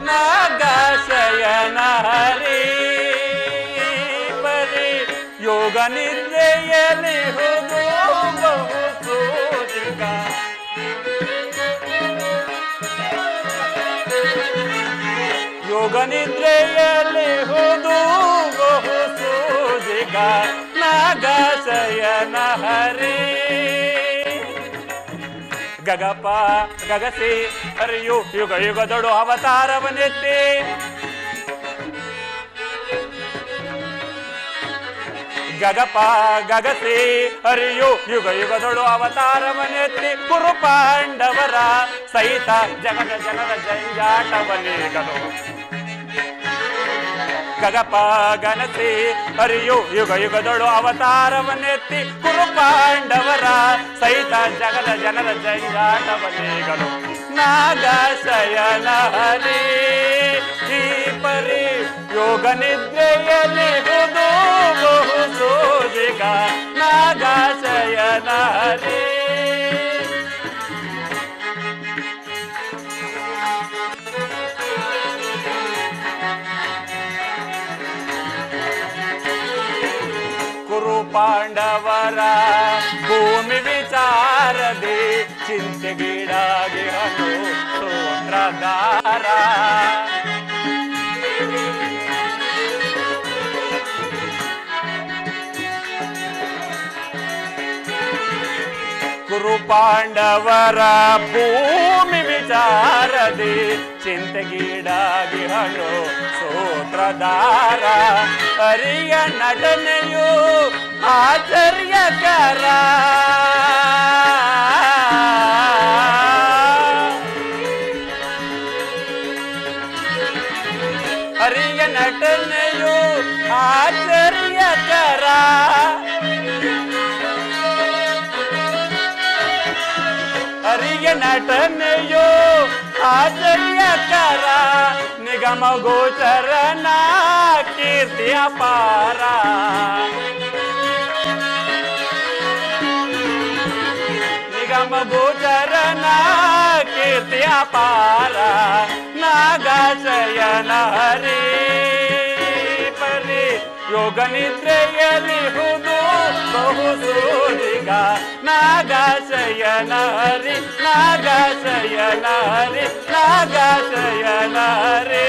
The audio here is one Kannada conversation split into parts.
ನಾಗಶಯನ ಹರಿ ಪರಿ ಯೋಗ ನಿದ್ರೆಯಲ್ಲಿ ಹುದು ಬಹು ಸೂಜಿಗ ಯೋಗ ನಿದ್ರೆಯಲ್ಲಿ ಹುದು ಬಹು ಸೂಜಿಗ ನಾಗಶಯನ ಹರಿ ಗಗಪ ಗಗಸಿ ಹರಿಯು ಯುಗ ಯುಗದೊಡು ಅವತಾರವನ್ನೆತ್ತಿ ಗಗಪ ಗಗಸಿ ಹರಿಯು ಯುಗ ಯುಗದೊಡು ಅವತಾರವನ್ನೆತ್ತಿ ಕುರು ಪಾಂಡವರ ಸಹಿತ ಜಗದ ಜನರ ಜಂಜಾಟವನ್ನೇಗಲು ಗಗಪ ಗನಸಿ ಹರಿಯು ಯುಗ ಯುಗದೊಳು ಅವತಾರವನ್ನೆತ್ತಿ ಕುರು ಪಾಂಡವರ ಸಹಿತ ಜಗದ ಜನರ ಜಂಜಾಟವನ್ನೇಗಲು ನಾಗಶಯನ ಹರಿ ಈ ಪರಿ ಯೋಗ ನಿದ್ರೆಯಲ್ಲಿ ಹುದು ಬಹು ಸೂಜಿಗ ನಾಗಶಯನ ಹರಿ ಕುರು ಪಾಂಡವರ ಭೂಮಿ ವಿಚಾರದೆ ಚಿಂತೆಗೀಡಾಗಿ ಹನು ಸೂತ್ರಧಾರ ಕುರು ಪಾಂಡವರ ಭೂಮಿ ವಿಚಾರದೆ ಚಿಂತೆಗೀಡಾಗಿ ಹನು ಸೂತ್ರಧಾರ ಹರಿಯ ನಟನೆಯು ಆಶ್ಚರ್ಯಕರ ಹರಿಯ ನಟನೆಯು ಆಶ್ಚರ್ಯಕರ ಹರಿಯ ನಟನೆಯು ಆಶ್ಚರ್ಯಕರ ನಿಗಮ ಗೋಚರನ ಕೀರ್ತಿ ಅಪಾರ ನಿಗಮ ಗೋಚರನ ಕೀರ್ತಿ ಅಪಾರ ನಾಗಶಯನ ಹರಿ ಪರಿ ಯೋಗ ನಿದ್ರೆಯಲ್ಲಿ ಹುದು ಬಹು ಸೂಜಿಗ ನಾಗಶಯನ ಹರಿ ನಾಗಶಯನ ಹರಿ ನಾಗಶಯನ ಹರಿ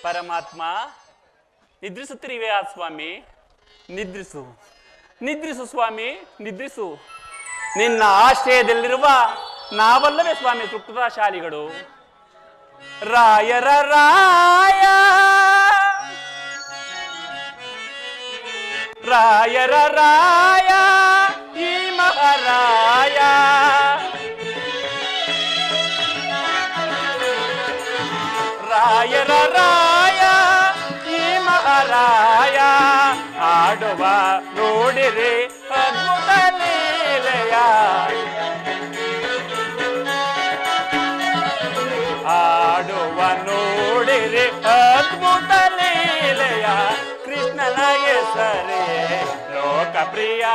ಪರಮಾತ್ಮ ನಿದ್ರಿಸುತ್ತಿರುವೆ ಆ ಸ್ವಾಮಿ ನಿದ್ರಿಸು ನಿದ್ರಿಸು ಸ್ವಾಮಿ ನಿದ್ರಿಸು ನಿನ್ನ ಆಶ್ರಯದಲ್ಲಿರುವ ನಾವಲ್ಲವೇ ಸ್ವಾಮಿ ಸುಕೃತಶಾಲಿಗಳು ರಾಯರ ರಾಯ ರಾಯರ ರಾಯ ಈ ಮಹಾರಾಯ ರಾಯರ ರಾಯ ಈ ಮಹಾರಾಯ ಆಡುವ ನೋಡಿರಿ ಅದ್ಭುತ ಲೀಲೆಯ ಆಡುವ ನೋಡಿರಿ ಅದ್ಭುತ ಲೀಲೆಯ ಕೃಷ್ಣನ ಹೆಸರೇ ಲೋಕಪ್ರಿಯ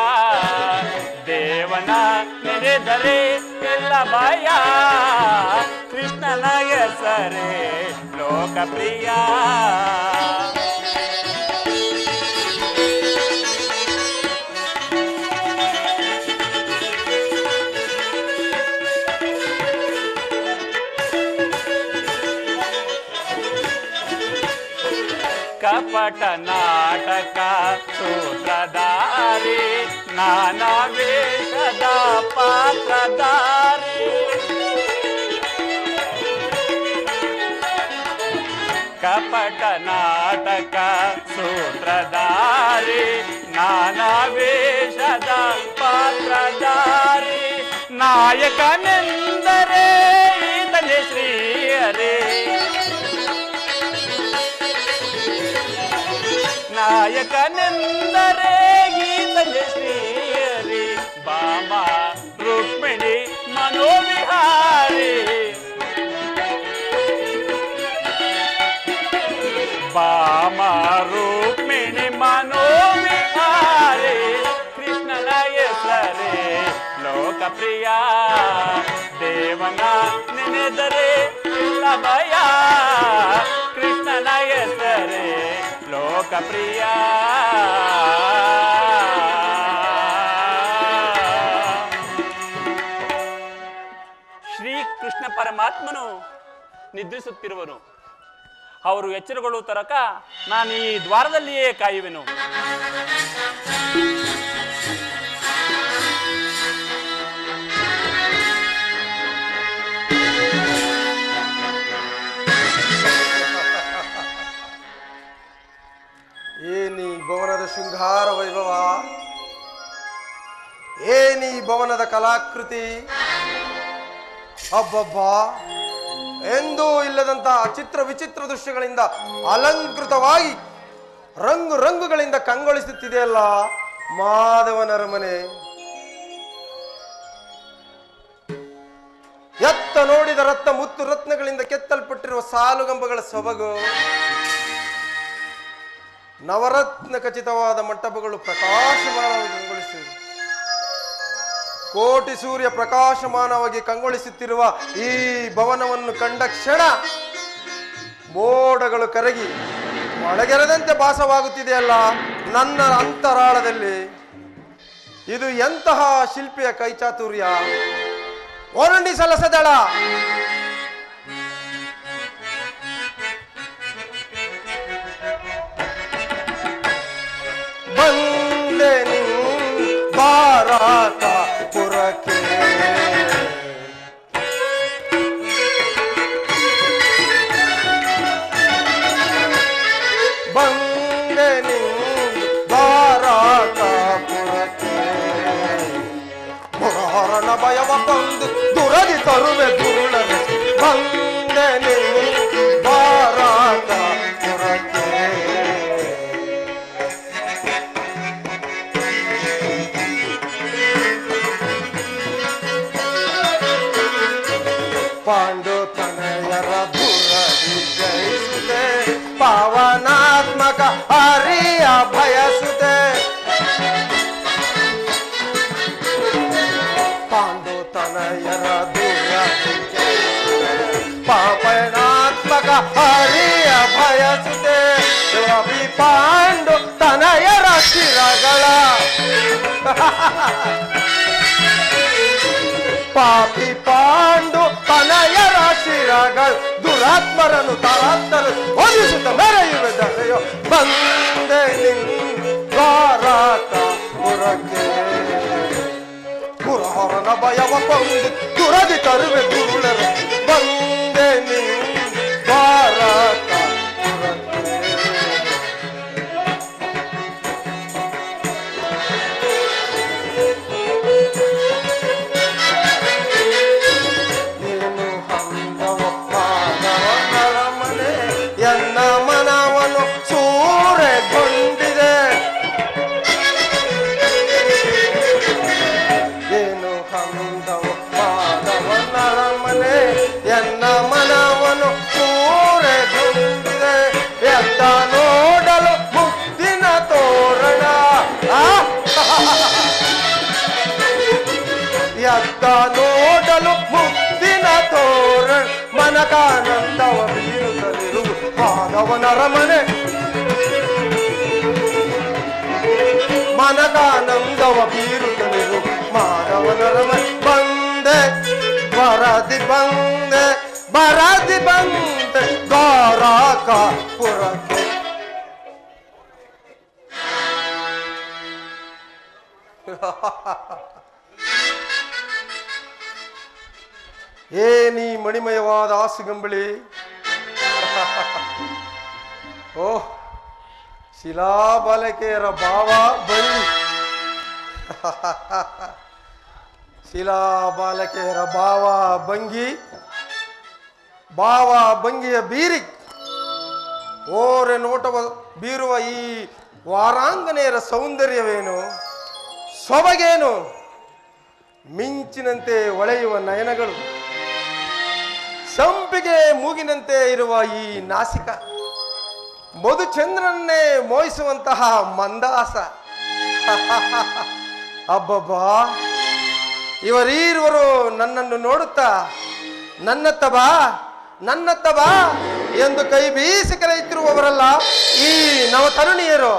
ದೇವನ ನೆನೆದರೆ ಎಲ್ಲ ಭಯ ಕೃಷ್ಣನ ಹೆಸರೇ ಲೋಕಪ್ರಿಯ ಕಪಟ ನಾಟಕ ಸೂತ್ರಧಾರಿ ನಾನಾ ವೇಷದ ಪಾತ್ರಧಾರಿ ಕಪಟ ನಾಟಕ ಸೂತ್ರಧಾರಿ ನಾನಾ ವೇಷದ ಪಾತ್ರಧಾರಿ ನಾಯಕನೆಂದರೆ ಈತನೇ ಶ್ರೀಹರಿ ನಾಯಕನೆಂದರೆ ಈತನೇ ಶ್ರೀಹರಿ ಬಾಮ ರುಕ್ಮಿಣಿ ಮನೋವಿಹಾರಿ ಬಾಮ ರುಕ್ಮಿಣಿ ಮನೋವಿಹಾರಿ ಕೃಷ್ಣನ ಹೆಸರೇ ಲೋಕ ಪ್ರಿಯ ದೇವನ ನೆನೆದರೆ ಇಲ್ಲ ಭಯ ಕೃಷ್ಣನ ಹೆಸರೇ ಲೋಕಪ್ರಿಯ ಶ್ರೀಕೃಷ್ಣ ಪರಮಾತ್ಮನು ನಿದ್ರಿಸುತ್ತಿರುವನು. ಅವರು ಎಚ್ಚರಗೊಳ್ಳುವ ತನಕ ನಾನು ಈ ದ್ವಾರದಲ್ಲಿಯೇ ಕಾಯುವೆನು. ಏನಿ ಭವನದ ಶೃಂಗಾರ ವೈಭವ, ಏನಿ ಭವನದ ಕಲಾಕೃತಿ, ಅಬ್ಬಬ್ಬಾ ಎಂದೂ ಇಲ್ಲದಂತಹ ಚಿತ್ರ ವಿಚಿತ್ರ ದೃಶ್ಯಗಳಿಂದ ಅಲಂಕೃತವಾಗಿ ರಂಗು ರಂಗುಗಳಿಂದ ಕಂಗೊಳಿಸುತ್ತಿದೆಯಲ್ಲ ಮಾಧವನ ಅರಮನೆ. ಎತ್ತ ನೋಡಿದ ರತ್ನ ಮುತ್ತು ರತ್ನಗಳಿಂದ ಕೆತ್ತಲ್ಪಟ್ಟಿರುವ ಸಾಲುಗಂಬಗಳ ಸೊಬಗು, ನವರತ್ನ ಖಚಿತವಾದ ಮಂಟಪಗಳು ಪ್ರಕಾಶಮಾನವಾಗಿ ಕಂಗೊಳಿಸಿವೆ. ಕೋಟಿ ಸೂರ್ಯ ಪ್ರಕಾಶಮಾನವಾಗಿ ಕಂಗೊಳಿಸುತ್ತಿರುವ ಈ ಭವನವನ್ನು ಕಂಡ ಕ್ಷಣ ಮೋಡಗಳು ಕರಗಿ ಒಳಗೆರೆದಂತೆ ಭಾಸವಾಗುತ್ತಿದೆಯಲ್ಲ ನನ್ನ ಅಂತರಾಳದಲ್ಲಿ. ಇದು ಎಂತಹ ಶಿಲ್ಪಿಯ ಕೈಚಾತುರ್ಯ, ವರ್ಣಿಸಲಸದಳ. ಬಂದೆ ಭಾರತ ಪುರಕ್ಕೆ ಬಂದೆ ಭಾರತ ಪುರಕ್ಕೆ ಮುರಹರನ ಭಯವ ಬಂದು ದುರದಿ ತರುವೆ ದುರುಳನೆ ಬಂದೆ ಭಾರತ ಪುರಕ್ಕೆ. ಪಾಂಡು ತನಯರ ದುರದಿ ಜಯಿಸುತ್ತೆ ಪಾವನಾತ್ಮಕ ಹರಿಯ ಬಯಸುತ್ತೆ. ಪಾಂಡು ತನಯರ ದುರದಿ ಜಯಿಸುತ್ತೆ ಪಾವನಾತ್ಮಕ ಹರಿಯ ಬಯಸುತ್ತೆ. ರವಿ ಪಾಂಡು ತನಯರ ಶಿರಗಳ ಪಾಪಿ ಪಾಂಡು ತನಯರ ಶಿರಗಳು ದುರಾತ್ಮರನ್ನು ತರಾತ್ತರು ಒಲಿಸುತ್ತ ಮೆರೆಯುವೆ ದರೆಯೋ ಬಂದೆ ಭಾರತ ಪುರಕ್ಕೆ. ಪುರಹರನ ಭಯವ ಕೊಂದು ದುರದಿ ತರುವೆ ದುರುಳರ ಬಂದೆ ಭಾರತ ಪುರಕ್ಕೆ. ಎನ್ನ ಮನವನ್ನು ಸೂರೆಗೊಂಡಿದೆ ಏನು ಹಂದವ ಮಾಧವನ ಮನೆ. ಎನ್ನ ಮನವನ್ನು ಸೂರೆಗೊಂಡಿದೆ ಎತ್ತ ನೋಡಲು ಮುತ್ತಿನ ತೋರಣ ಎತ್ತ ನೋಡಲು ಮುತ್ತಿನ ತೋರಣ ಮನಕಾನಂದವ ಬೀರುತ್ತಲಿರುವುದು ಮಾಧವನ ಅರಮನೆ. ಮನಕಾನಂದವ ಬೀರುತ್ತಲಿರು ಮಾಧವನ ಅರಮನೆ. ಬಂದೆ ಬರದಿ ಬಂದೆ ಬರದಿ ಬಂದೆ ದ್ವಾರಕ ಪುರಕ್ಕೆ. ಏನಿ ಮಣಿಮಯವಾದ ಆಸುಗಂಬಳಿ, ಓಹ್ ಶಿಲಾಬಾಲಕಿಯರ ಭಾವ ಬಳ್ಳಿ. ಶಿಲಾಬಾಲಕಿಯರ ಭಾವ ಭಂಗಿ, ಭಾವ ಭಂಗಿಯ ಬೀರಿ ಓರೆ ನೋಟವ ಬೀರುವ ಈ ವಾರಾಂಗನೆಯರ ಸೌಂದರ್ಯವೇನು, ಸೊಬಗೇನು, ಮಿಂಚಿನಂತೆ ಹೊಳೆಯುವ ನಯನಗಳು, ಸಂಪಿಗೆ ಮೂಗಿನಂತೆ ಇರುವ ಈ ನಾಸಿಕ, ಮಧುಚಂದ್ರನ್ನೇ ಮೋಹಿಸುವಂತಹ ಮಂದಾಸ. ಅಬ್ಬಬ್ಬಾ ಇವರೀರುವರು ನನ್ನನ್ನು ನೋಡುತ್ತಾ ನನ್ನತ್ತ ಬಾ ಎಂದು ಕೈ ಬೀಸಿ ಕರೆಯುತ್ತಿರುವವರಲ್ಲ ಈ ನವತರುಣಿಯರು.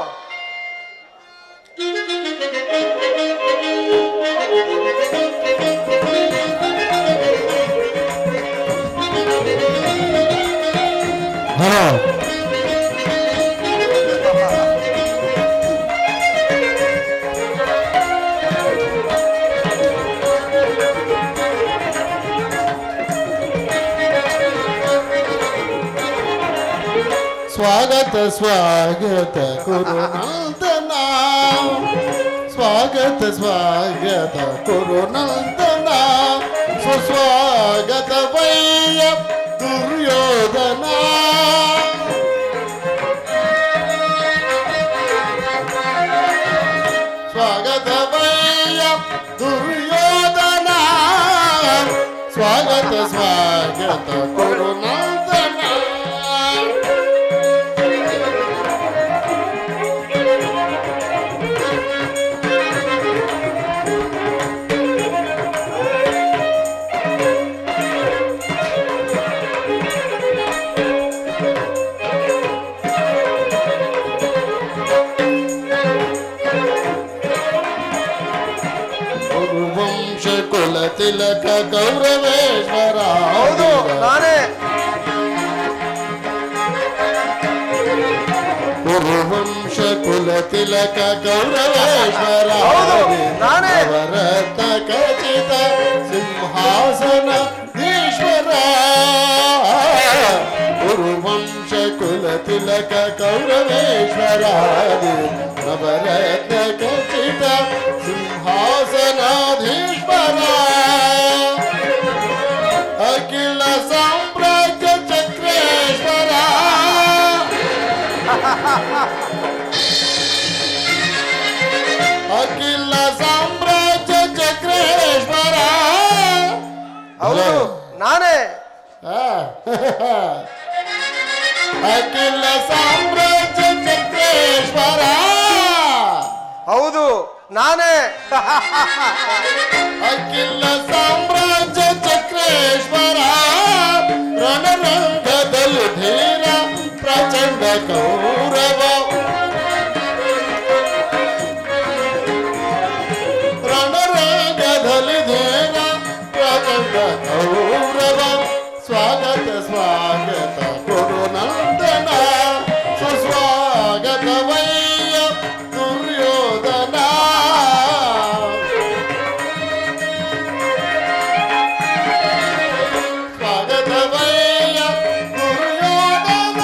ಸ್ವಾಗತ ಸ್ವಾಗತ ಕುರುನಂದನ, ಸ್ವಾಗತ ಸ್ವಾಗತ ಕುರುನಂದನ, ಸುಸ್ವಾಗತ ವಯ್ಯ ದುರ್ಯೋಧನ. ಸ್ವಾಗತ ವಯ್ಯ ದುರ್ಯೋಧನ, ಸ್ವಾಗತ ಸ್ವಾಗತ ಕುರುನಂದನ. ತಿಲಕ ಗೌರವೇಶ್ವರ. ಹೌದು ನಾನೇ. ಕುರುವಂಶ ಕುಲ ತಿಲಕ ಗೌರವೇಶ್ವರ. ನಾನೇ. ವರತ ಖಚಿತ ಸಿಂಹಾಸನ ಈಶ್ವರ. ಕುರುವಂಶ ಕುಲ ತಿಲಕ ಗೌರವೇಶ್ವರ. ನವರತ್ನ ಖಚಿತ ಸಿಂಹಾಸನಾಧೀಶ್ವರ. ಅಖಿಲ ಸಾಮ್ರಾಜ್ಯ ಚಕ್ರೇಶ್ವರ. ಅಖಿಲ ಸಾಮ್ರಾಜ್ಯ ಚಕ್ರೇಶ್ವರ. ಹೌದು ನಾನೇ. ಅಖಿಲ ಸಾಮ್ರಾಜ್ಯ ಚಕ್ರೇಶ್ವರ. ಹೌದು ನಾನೇ. ಅಖಿಲ ಸಾಮ್ರಾಜ್ಯ ಚಕ್ರೇಶ್ವರ. ರಣರಂಗದಲ್ಲಿ ಧೀರ ಪ್ರಚಂಡ ಕೌರವ. ರಣರಂಗದಲ್ಲಿ ಧೀರ ಪ್ರಚಂಡ ಕೌರವ. ಸ್ವಾಗತ ಸ್ವಾಗತ ಕುರುನಂದನ, ಸುಸ್ವಾಗತ ವಯ್ಯ ದುರ್ಯೋಧನ. ಸ್ವಾಗತ ವಯ್ಯ ದುರ್ಯೋಧನ.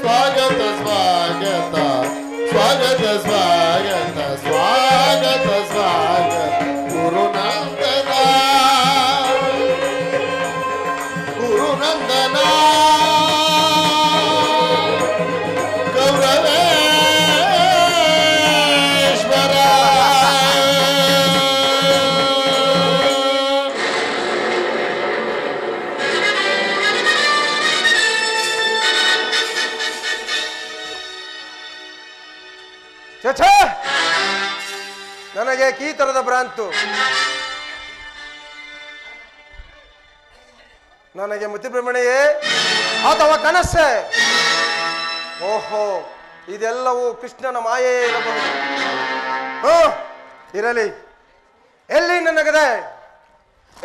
ಸ್ವಾಗತ ಸ್ವಾಗತ ಸ್ವಾಗತ ಸ್ವಾಗತ ಸ್ವಾಗತ ಸ್ವಾಗತ ಗುರುನಂದನ. ಗುರುನಂದನ ಗೌರವೇಶ್ವರ. ಛೇ, ನನಗೆ ಈ ತರದ ಭ್ರಾಂತು. ನನಗೆ ಮತಿಭ್ರಮಣೆಯೇ ಅಥವಾ ಕನಸೆ? ಓಹೋ, ಇದೆಲ್ಲವೂ ಕೃಷ್ಣನ ಮಾಯೇ ಇರಬಹುದು. ಇರಲಿ. ಎಲ್ಲಿ ನನ್ನ ಗದೆ?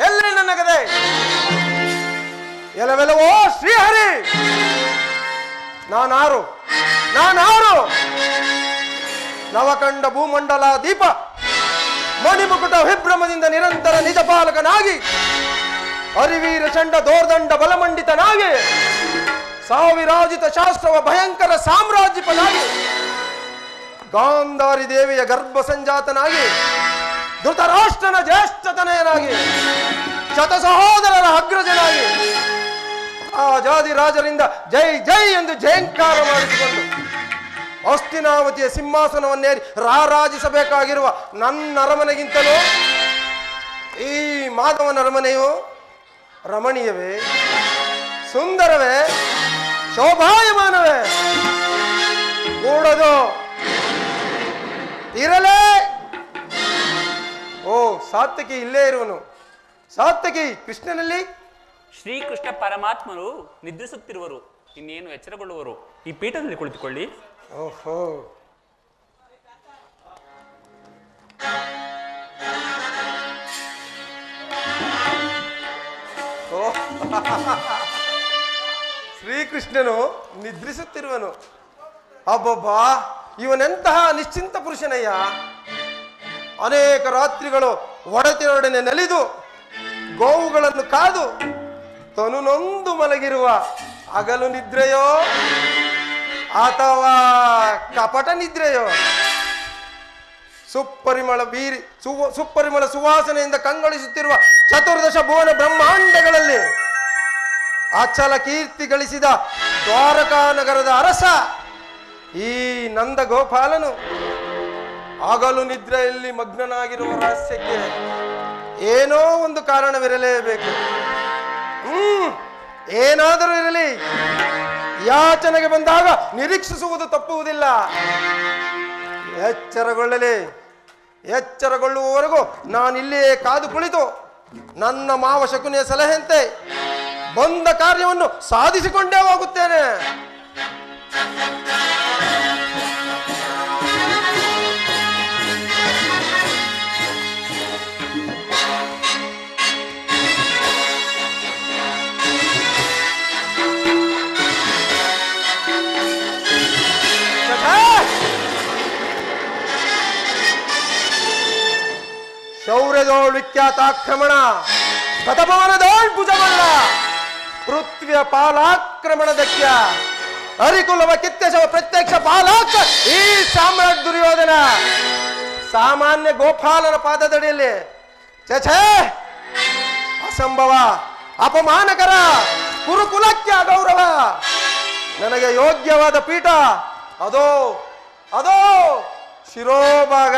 ಎಲ್ಲಿ ನನ್ನ ಗದೆ? ಎಲ್ಲವೆಲ್ಲವೋ ಶ್ರೀಹರಿ. ನಾನಾರು ನವಕಂಡ ಭೂಮಂಡಲ ದೀಪ ಮಣಿಮುಕುಟ ವಿಭ್ರಮದಿಂದ ನಿರಂತರ ನಿಜ ಪಾಲಕನಾಗಿ ಹರಿವೀರ ಚಂಡ ದೋರ್ದಂಡ ಬಲಮಂಡಿತನಾಗಿ ಸಾವಿರಾಜಿತ ಶಾಸ್ತ್ರವ ಭಯಂಕರ ಸಾಮ್ರಾಜ್ಯಪನಾಗಿ ಗಾಂಧಾರಿ ದೇವಿಯ ಗರ್ಭ ಸಂಜಾತನಾಗಿ ಧೃತರಾಷ್ಟ್ರನ ಜ್ಯೇಷ್ಠತನಯನಾಗಿ ಶತ ಸಹೋದರರ ಅಗ್ರಜನಾಗಿ ಆ ಜಾತಿ ರಾಜರಿಂದ ಜೈ ಜೈ ಎಂದು ಜಯಂಕಾರ ಮಾಡಿಸಿಕೊಂಡು ಹಸ್ತಿನಾವತಿಯ ಸಿಂಹಾಸನವನ್ನೇರಿ ರಾರಾಜಿಸಬೇಕಾಗಿರುವ ನನ್ನ ಅರಮನೆಗಿಂತಲೂ ಈ ಮಾಧವನ ಅರಮನೆಯು ರಮಣೀಯವೇ, ಸುಂದರವೇ, ಶೋಭಾಯಮಾನವೇ? ಕೂಡದು ಇರಲೇ. ಓ ಸಾತ್ಯಕಿ ಇಲ್ಲೇ ಇರುವನು. ಸಾತ್ಯಕಿ, ಕೃಷ್ಣನಲ್ಲಿ? ಶ್ರೀಕೃಷ್ಣ ಪರಮಾತ್ಮರು ನಿದ್ರಿಸುತ್ತಿರುವರು, ಇನ್ನೇನು ಎಚ್ಚರಗೊಳ್ಳುವರು. ಈ ಪೀಠದಲ್ಲಿ ಕುಳಿತುಕೊಳ್ಳಿ. ಓಹೋ, ಶ್ರೀಕೃಷ್ಣನು ನಿದ್ರಿಸುತ್ತಿರುವನು. ಅಬ್ಬಬ್ಬಾ, ಇವನೆಂತಹ ನಿಶ್ಚಿಂತ ಪುರುಷನಯ್ಯ. ಅನೇಕ ರಾತ್ರಿಗಳು ಒಡತಿಯೊಡನೆ ನಲಿದು ಗೋವುಗಳನ್ನು ಕಾದು ತನು ನೊಂದು ಮಲಗಿರುವ ಹಗಲು ನಿದ್ರೆಯೋ ಅಥವಾ ಕಪಟ ನಿದ್ರೆಯೋ? ಸುಪರಿಮಳ ಸುವಾಸನೆಯಿಂದ ಕಂಗೊಳಿಸುತ್ತಿರುವ ಚತುರ್ದಶ ಭುವನ ಬ್ರಹ್ಮಾಂಡಗಳಲ್ಲಿ ಅಚಲ ಕೀರ್ತಿ ಗಳಿಸಿದ ದ್ವಾರಕಾ ನಗರದ ಅರಸ ಈ ನಂದ ಗೋಪಾಲನು ಹಗಲು ನಿದ್ರೆಯಲ್ಲಿ ಮಗ್ನನಾಗಿರುವ ರಹಸ್ಯಕ್ಕೆ ಏನೋ ಒಂದು ಕಾರಣವಿರಲೇಬೇಕು. ಏನಾದರೂ ಇರಲಿ, ಯಾಚನೆಗೆ ಬಂದಾಗ ನಿರೀಕ್ಷಿಸುವುದು ತಪ್ಪುವುದಿಲ್ಲ. ಎಚ್ಚರಗೊಳ್ಳುವವರೆಗೂ ನಾನಿಲ್ಲಿಯೇ ಕಾದು ಕುಳಿತು ನನ್ನ ಮಾವ ಶಕುನಿಯ ಸಲಹೆಯಂತೆ ಬಂದ ಕಾರ್ಯವನ್ನು ಸಾಧಿಸಿಕೊಂಡೇ ಹೋಗುತ್ತೇನೆ. ಶೌರ್ಯದೋಳ್ ವಿಖ್ಯಾತಾಕ್ರಮಣ, ಗತಭವನದೋಳ್ ಭುಜಮಲ್ಲ, ಪೃಥ್ವಿಯ ಪಾಲಾಕ್ರಮಣದಕ್ಯ, ಹರಿಕುಲವ ಕಿತ್ಯಶವ ಪ್ರತ್ಯಕ್ಷ ಪಾಲಾಕ ಈ ಸಾಮ್ರಾಟ್ ದುರ್ಯೋಧನ ಸಾಮಾನ್ಯ ಗೋಪಾಲನ ಪಾದದಡಿಯಲ್ಲಿ ಛೇ, ಅಸಂಭವ, ಅಪಮಾನಕರ, ಕುರುಕುಲಕ್ಕೆ ಅಗೌರವ. ನನಗೆ ಯೋಗ್ಯವಾದ ಪೀಠ ಅದೋ ಅದೋ ಶಿರೋಭಾಗ.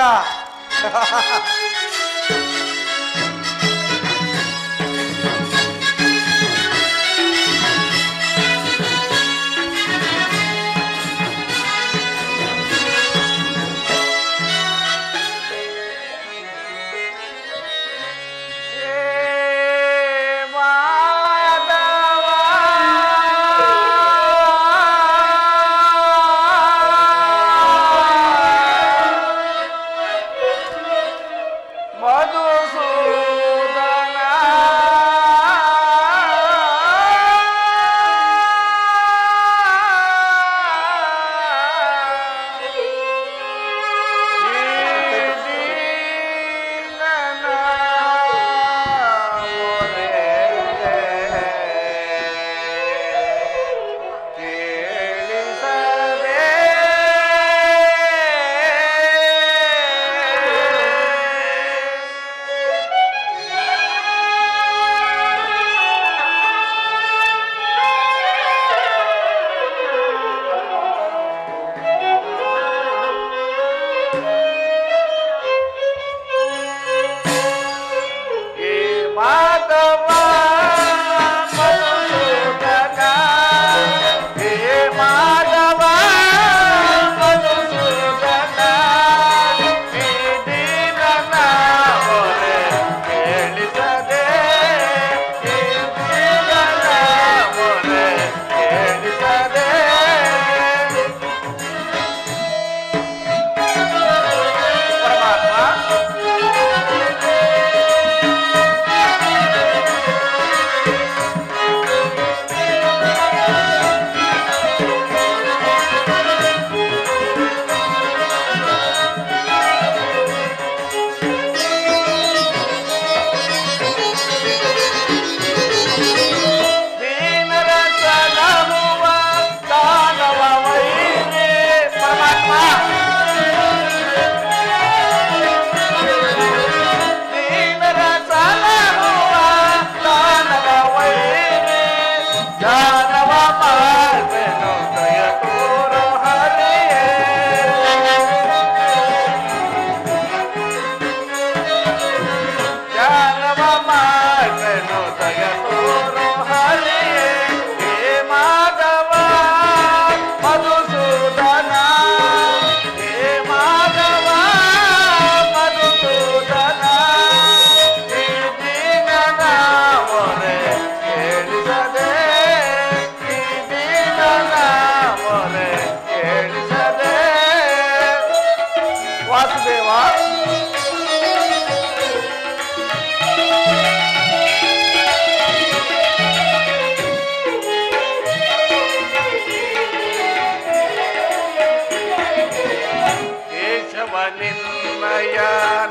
ನಿಲಯ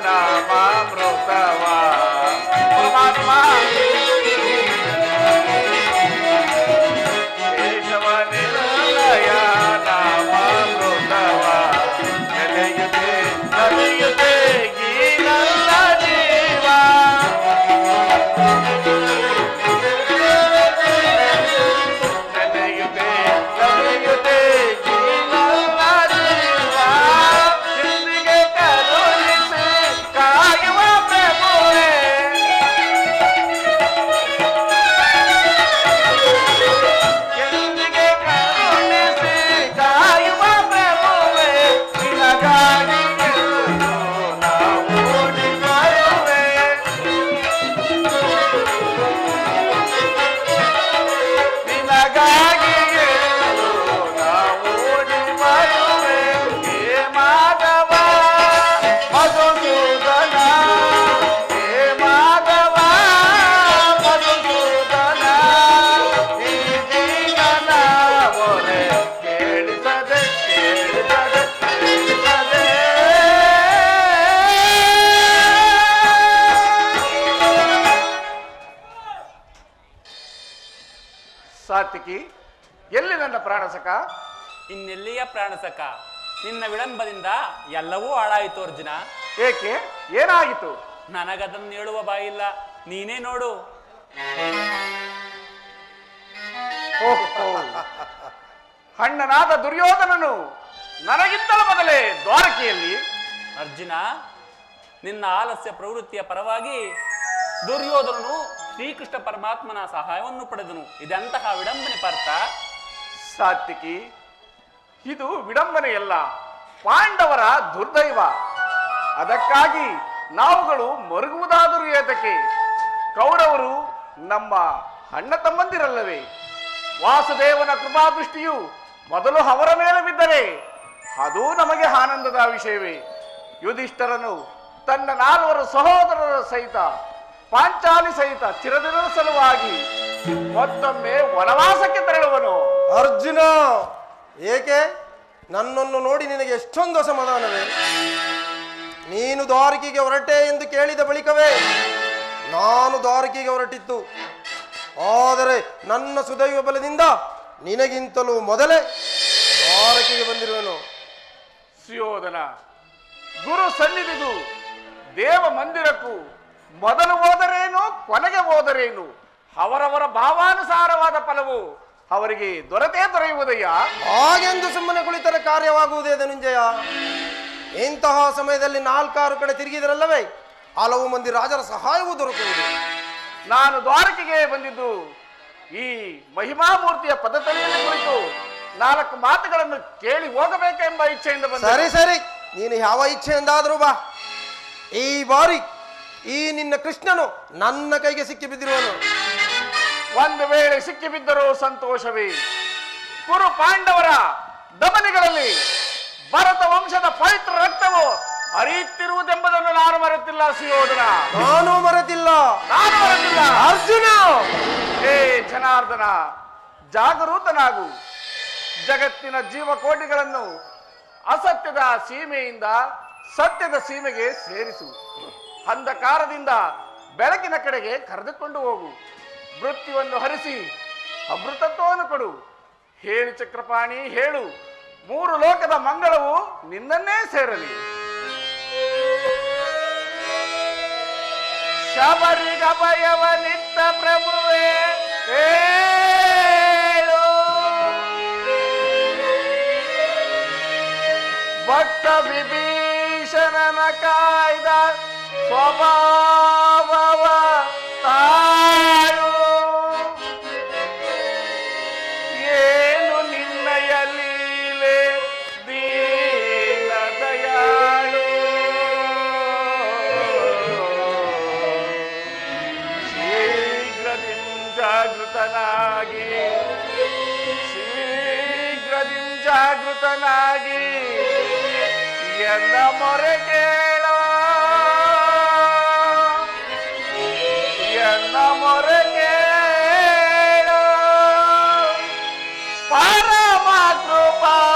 ನಾಮಾಮೃತವ ಪರಮಾತ್ಮ ಕೇಶವ ನಿಲಯ ನಾಮಾಮೃತವ ನೆಲೆಯುತ್ತೆ ನಲಿಯುತ್ತೆ ಈ ನನ್ನ ಜೀವ ನೆಲೆಯುತ್ತೆ ನಲಿಯುತ್ತೆ ಈ ನನ್ನ ಜೀವ ಎಂದಿಗೆ ಕರುಣಿಸಿ ಕಾಯುವ ಪ್ರಭುವೇ ಎಂದಿಗೆ ಕರುಣಿಸಿ ಕಾಯುವ ಪ್ರಭುವೇ ನಿನಗಾಗಿ ಎಂದು ನಾವು ಓಡಿ ಬರುವೆ ನಿನಗಾಗಿ ಎಂದು ನಾವು ಓಡಿ ಬರುವೆ ಹೇ ಮಾಧವ ಮಧುಸೂದನ ಹೇ ಮಾಧವ ಮಧುಸೂದನ ಈ ಜೀವನ ಮೊರೆ ಕೇಳಿಸದೆ ಕೇಳಿಸದೆ ಕೇಳಿಸದೆ ಸಾತ್ವಿಕಿ ಎಲ್ಲಿ ನನ್ನ ಪ್ರಾಣಸಕ ಇನ್ನೆಲ್ಲಿಯ ಪ್ರಾಣಸಕ ನಿನ್ನ ವಿಳಂಬದಿಂದ ಎಲ್ಲವೂ ಹಾಳಾಯಿತು ಅರ್ಜುನ. ಏಕೆ ಏನಾಗಿತು ನನಗದನ್ನು ಹೇಳುವ ಬಾಯಿಲ್ಲ, ನೀನೇ ನೋಡು. ಓಹೋ ಅಣ್ಣನಾದ ದುರ್ಯೋಧನನು ನನಗಿಂತಲೂ ಮೊದಲೇ ದ್ವಾರಕೆಯಲ್ಲಿ ಅರ್ಜುನ, ನಿನ್ನ ಆಲಸ್ಯ ಪ್ರವೃತ್ತಿಯ ಪರವಾಗಿ ದುರ್ಯೋಧನನು ಶ್ರೀಕೃಷ್ಣ ಪರಮಾತ್ಮನ ಸಹಾಯವನ್ನು ಪಡೆದನು. ಇದೆಂತಹ ವಿಡಂಬನೆ ಪಾರ್ಥ. ಸಾತ್ವಿಕಿ ಇದು ವಿಡಂಬನೆಯಲ್ಲ, ಪಾಂಡವರ ದುರ್ದೈವ. ಅದಕ್ಕಾಗಿ ನಾವುಗಳು ಮರುಗುವುದಾದರೂ ಏತಕ್ಕೆ? ಕೌರವರು ನಮ್ಮ ಅಣ್ಣ ತಮ್ಮಂದಿರಲ್ಲವೇ? ವಾಸುದೇವನ ಕೃಪಾದೃಷ್ಟಿಯು ಮೊದಲು ಅವರ ಮೇಲೆ ಬಿದ್ದರೆ ಅದು ನಮಗೆ ಆನಂದದ ವಿಷಯವೇ. ಯುಧಿಷ್ಠರನು ತನ್ನ 4 ಸಹೋದರರ ಸಹಿತ ಪಾಂಚಾಲಿ ಸಹಿತ ಚಿರದಿನದ ಸಲುವಾಗಿ ಮತ್ತೊಮ್ಮೆ ವನವಾಸಕ್ಕೆ ತೆರಳುವನು. ಅರ್ಜುನ, ಏಕೆ ನನ್ನನ್ನು ನೋಡಿ ನಿನಗೆ ಎಷ್ಟೊಂದು ಅಸಮಾಧಾನವೇ? ನೀನು ದ್ವಾರಕೆಗೆ ಹೊರಟೆ ಎಂದು ಕೇಳಿದ ಬಳಿಕವೇ ನಾನು ದ್ವಾರಕೆಗೆ ಹೊರಟಿತ್ತು. ಆದರೆ ನನ್ನ ಸುದೈವ ಬಲದಿಂದ ನಿನಗಿಂತಲೂ ಮೊದಲೇ ದ್ವಾರಕೆಗೆ ಬಂದಿರುವೆನು. ಸುಯೋಧನ, ಗುರು ಸನ್ನಿಧಿಗೂ ದೇವ ಮಂದಿರಕ್ಕೂ ಮೊದಲು ಹೋದರೇನು ಕೊನೆಗೆ ಹೋದರೇನು ಅವರವರ ಭಾವಾನುಸಾರವಾದ ಫಲವು ಅವರಿಗೆ ದೊರೆಯುವುದಯ್ಯ. ಹಾಗೆಂದು ಸುಮ್ಮನೆ ಕುಳಿತರೆ ಕಾರ್ಯವಾಗುವುದೇ ಧನುಂಜಯ? ಇಂತಹ ಸಮಯದಲ್ಲಿ 4-6 ಕಡೆ ತಿರುಗಿದರಲ್ಲವೇ ಹಲವು ಮಂದಿ ರಾಜರ ಸಹಾಯವೂ ದೊರಕುವುದು. ನಾನು ದ್ವಾರಕೆಗೆ ಬಂದಿದ್ದು ಈ ಮಹಿಮಾಮೂರ್ತಿಯ ಪದತಳಿಯಲ್ಲಿ ಕುರಿತು 4 ಮಾತುಗಳನ್ನು ಕೇಳಿ ಹೋಗಬೇಕೆಂಬ ಇಚ್ಛೆಯಿಂದ ಬಂದ. ಸರಿ ಸರಿ, ನೀನು ಯಾವ ಇಚ್ಛೆಯಿಂದಾದರೂ ಬಾ. ಈ ಬಾರಿ ಈ ನಿನ್ನ ಕೃಷ್ಣನು ನನ್ನ ಕೈಗೆ ಸಿಕ್ಕಿ ಬಿದ್ದಿರುವನು. ಒಂದು ವೇಳೆ ಸಿಕ್ಕಿಬಿದ್ದರೂ ಸಂತೋಷವೇ. ಕುರು ಪಾಂಡವರ ದಮನಿಗಳಲ್ಲಿ ಭರತ ವಂಶದ ಪವಿತ್ರ ರಕ್ತವು ಹರಿಯುತ್ತಿರುವುದೆಂಬುದನ್ನು ನಾನು ಮರೆತಿಲ್ಲ ಸುಯೋಧನ. ನಾನು ಮರೆತಿಲ್ಲ ಅರ್ಜುನ. ಹೇ ಜನಾರ್ದನ, ಜಾಗರೂಕನಾಗು. ಜಗತ್ತಿನ ಜೀವಕೋಟಿಗಳನ್ನು ಅಸತ್ಯದ ಸೀಮೆಯಿಂದ ಸತ್ಯದ ಸೀಮೆಗೆ ಸೇರಿಸು. ಅಂಧಕಾರದಿಂದ ಬೆಳಕಿನ ಕಡೆಗೆ ಕರೆದುಕೊಂಡು ಹೋಗು. ಮೃತ್ಯುವನ್ನು ಹರಿಸಿ ಅಮೃತತ್ವವನ್ನು ಕೊಡು. ಹೇಳು ಚಕ್ರಪಾಣಿ, ಹೇಳು. 3 ಲೋಕದ ಮಂಗಳವು ನಿನ್ನನ್ನೇ ಸೇರಲಿ. ಶಬರಿಗಭಯವನಿತ್ತ ಪ್ರಭುವೇ ಹೇಳು. ಭಕ್ತ ವಿಭೀಷಣನ ಕಾಯ್ದ ಸ್ವಭಾವವ ತಾಳು. ಏನು ನಿನ್ನಯ ಲೀಲೆ ದೀನ ದಯಾಳು. ಜಾಗೃತನಾಗಿ ಎಲ್ಲ ಮೊರೆ ಕೇಳೋ, ಎಲ್ಲ ಮೊರೆ ಕೇಳೋ. ಪರಮ ಕೃಪಾಳು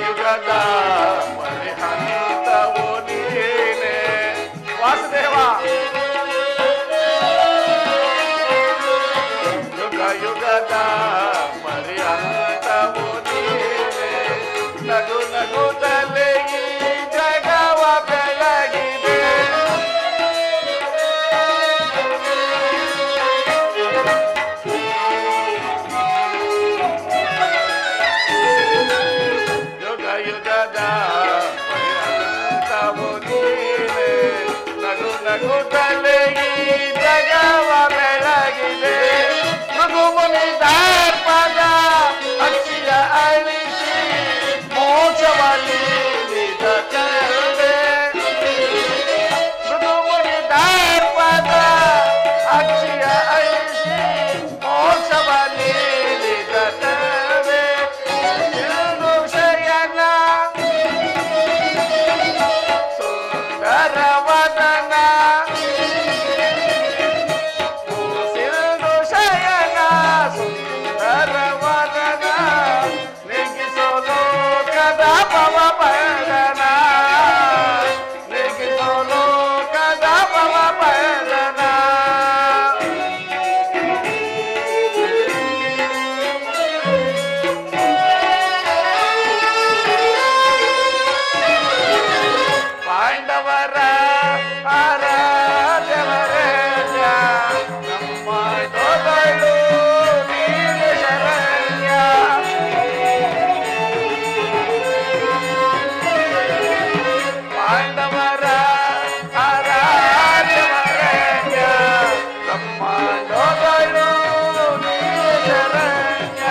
ಯುಗದ ಪರಿಹಂತವು ನೀನೆ ವಾಸುದೇವ. ಯುಗ ಯುಗದ ಪರಿಹಂತವು ನೀನೆ ನಗು ನಗುತ್ತಲೇ ಈ ಜಗವ ಬೆಳಗಿದೆ. ಯುಗ ಯುಗದ ಪರಿಹಂತವು ನೀನೆ ನಗು ನಗುತ್ತಲೇ ಈ ಜಗವ ಬೆಳಗಿದೆ. ಮಗುಮುನಿ ದರ್ಪದ ಅಕ್ಷಿಯ ಅಳಿಸಿ ಮೋಕ್ಷವ ನೀಡಿದ ಕರುಣೆ. ಮಗುಮುನಿ ದರ್ಪದ ಅಕ್ಷಿಯ ಅಳಿಸಿ ಮೋಕ್ಷವ ನೀಡಿದ ಕರುಣೆ. ಇಂದು ಶಯನ ಸುಂದರ ವದನ ಸಿಂಧು ಶಯನ ಸುಂದರ ವದನ ನಿಗಿಸೋ ಲೋಕದ ಪವ ಪಯನ ನಿಗಿಸೋ ಲೋಕದ ಪವ ಪಯನ. ಪಾಂಡವರ ಆರಾಧ್ಯವರೇಜ ನಮ್ಮ ತೊಗಳು ನೀನು ಶರಣ್ಯ. ಪಾಂಡವರ ಆರಾಧ್ಯವರೇಜ ನಮ್ಮ ತೊಗಳು ನೀನು ಶರಣ್ಯ.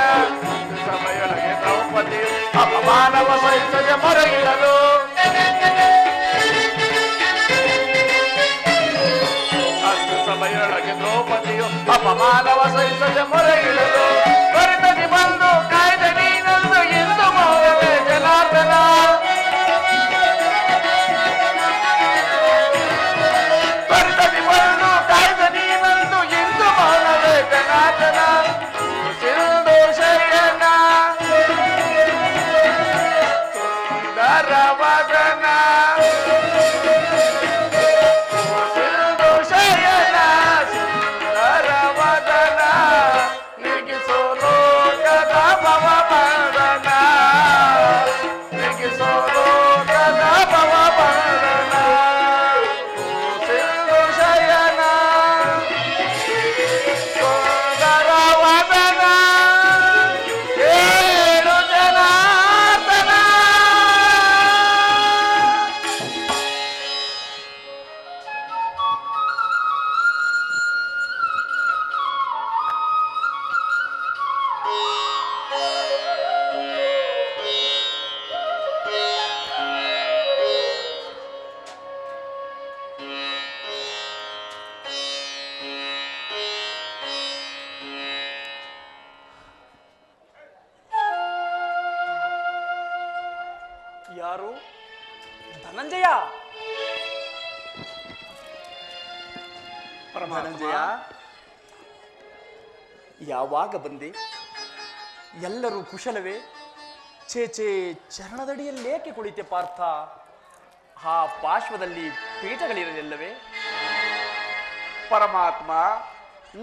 ಸಮಯೊಳಗೆ ದ್ರೌಪದಿ ಅಪಮಾನವ ಸಹಿಸದೆ ಮೊರಗಿಡಲು. ಸಮಯೊಳಗೆ ದ್ರೌಪದಿಯು ಅಪಮಾನವ ಸಹಿಸದೆ ಮೊರೆಯಿಡಲು. ತ್ವರಿತದಿ ಬಂದು ಕಾಯ್ದೆ ನೀನಂದು ಎಂದು ಮೌನವೇ ಜನಾರ್ದನ. ತ್ವರಿತದಿ ಬಂದು ಕಾಯ್ದೆ ನೀನಂದು ಎಂದು ಮೌನವೇ ಜನಾರ್ದನ. ಸಿಂಧು ಶಯನ ಸುಂದರ ವದನ ಸಿಂಧು ಶಯನ ಸುಂದರ ವದನ ನಿಗಿಸೋ ಲೋಕದ ಭವ ಬಂಧನ ನಿಗಿಸೋ ಲೋಕದ ಭವ ಬಂಧನ. ಸಿಂಧು ಶಯನ ಸುಂದರ ವದನ ಏಳು ಜನಾರ್ದನ. ಯಾರು? ಧನಂಜಯ. ಧನಂಜಯ, ಯಾವಾಗ ಬಂದೆ? ಎಲ್ಲರೂ ಕುಶಲವೇ? ಚೇಚೆ ಚರಣದಡಿಯಲ್ಲೇಕೆ ಕುಳಿತೆ ಪಾರ್ಥ? ಆ ಪಾರ್ಶ್ವದಲ್ಲಿ ಪೀಠಗಳಿರಲಿಲ್ಲವೇ? ಪರಮಾತ್ಮ,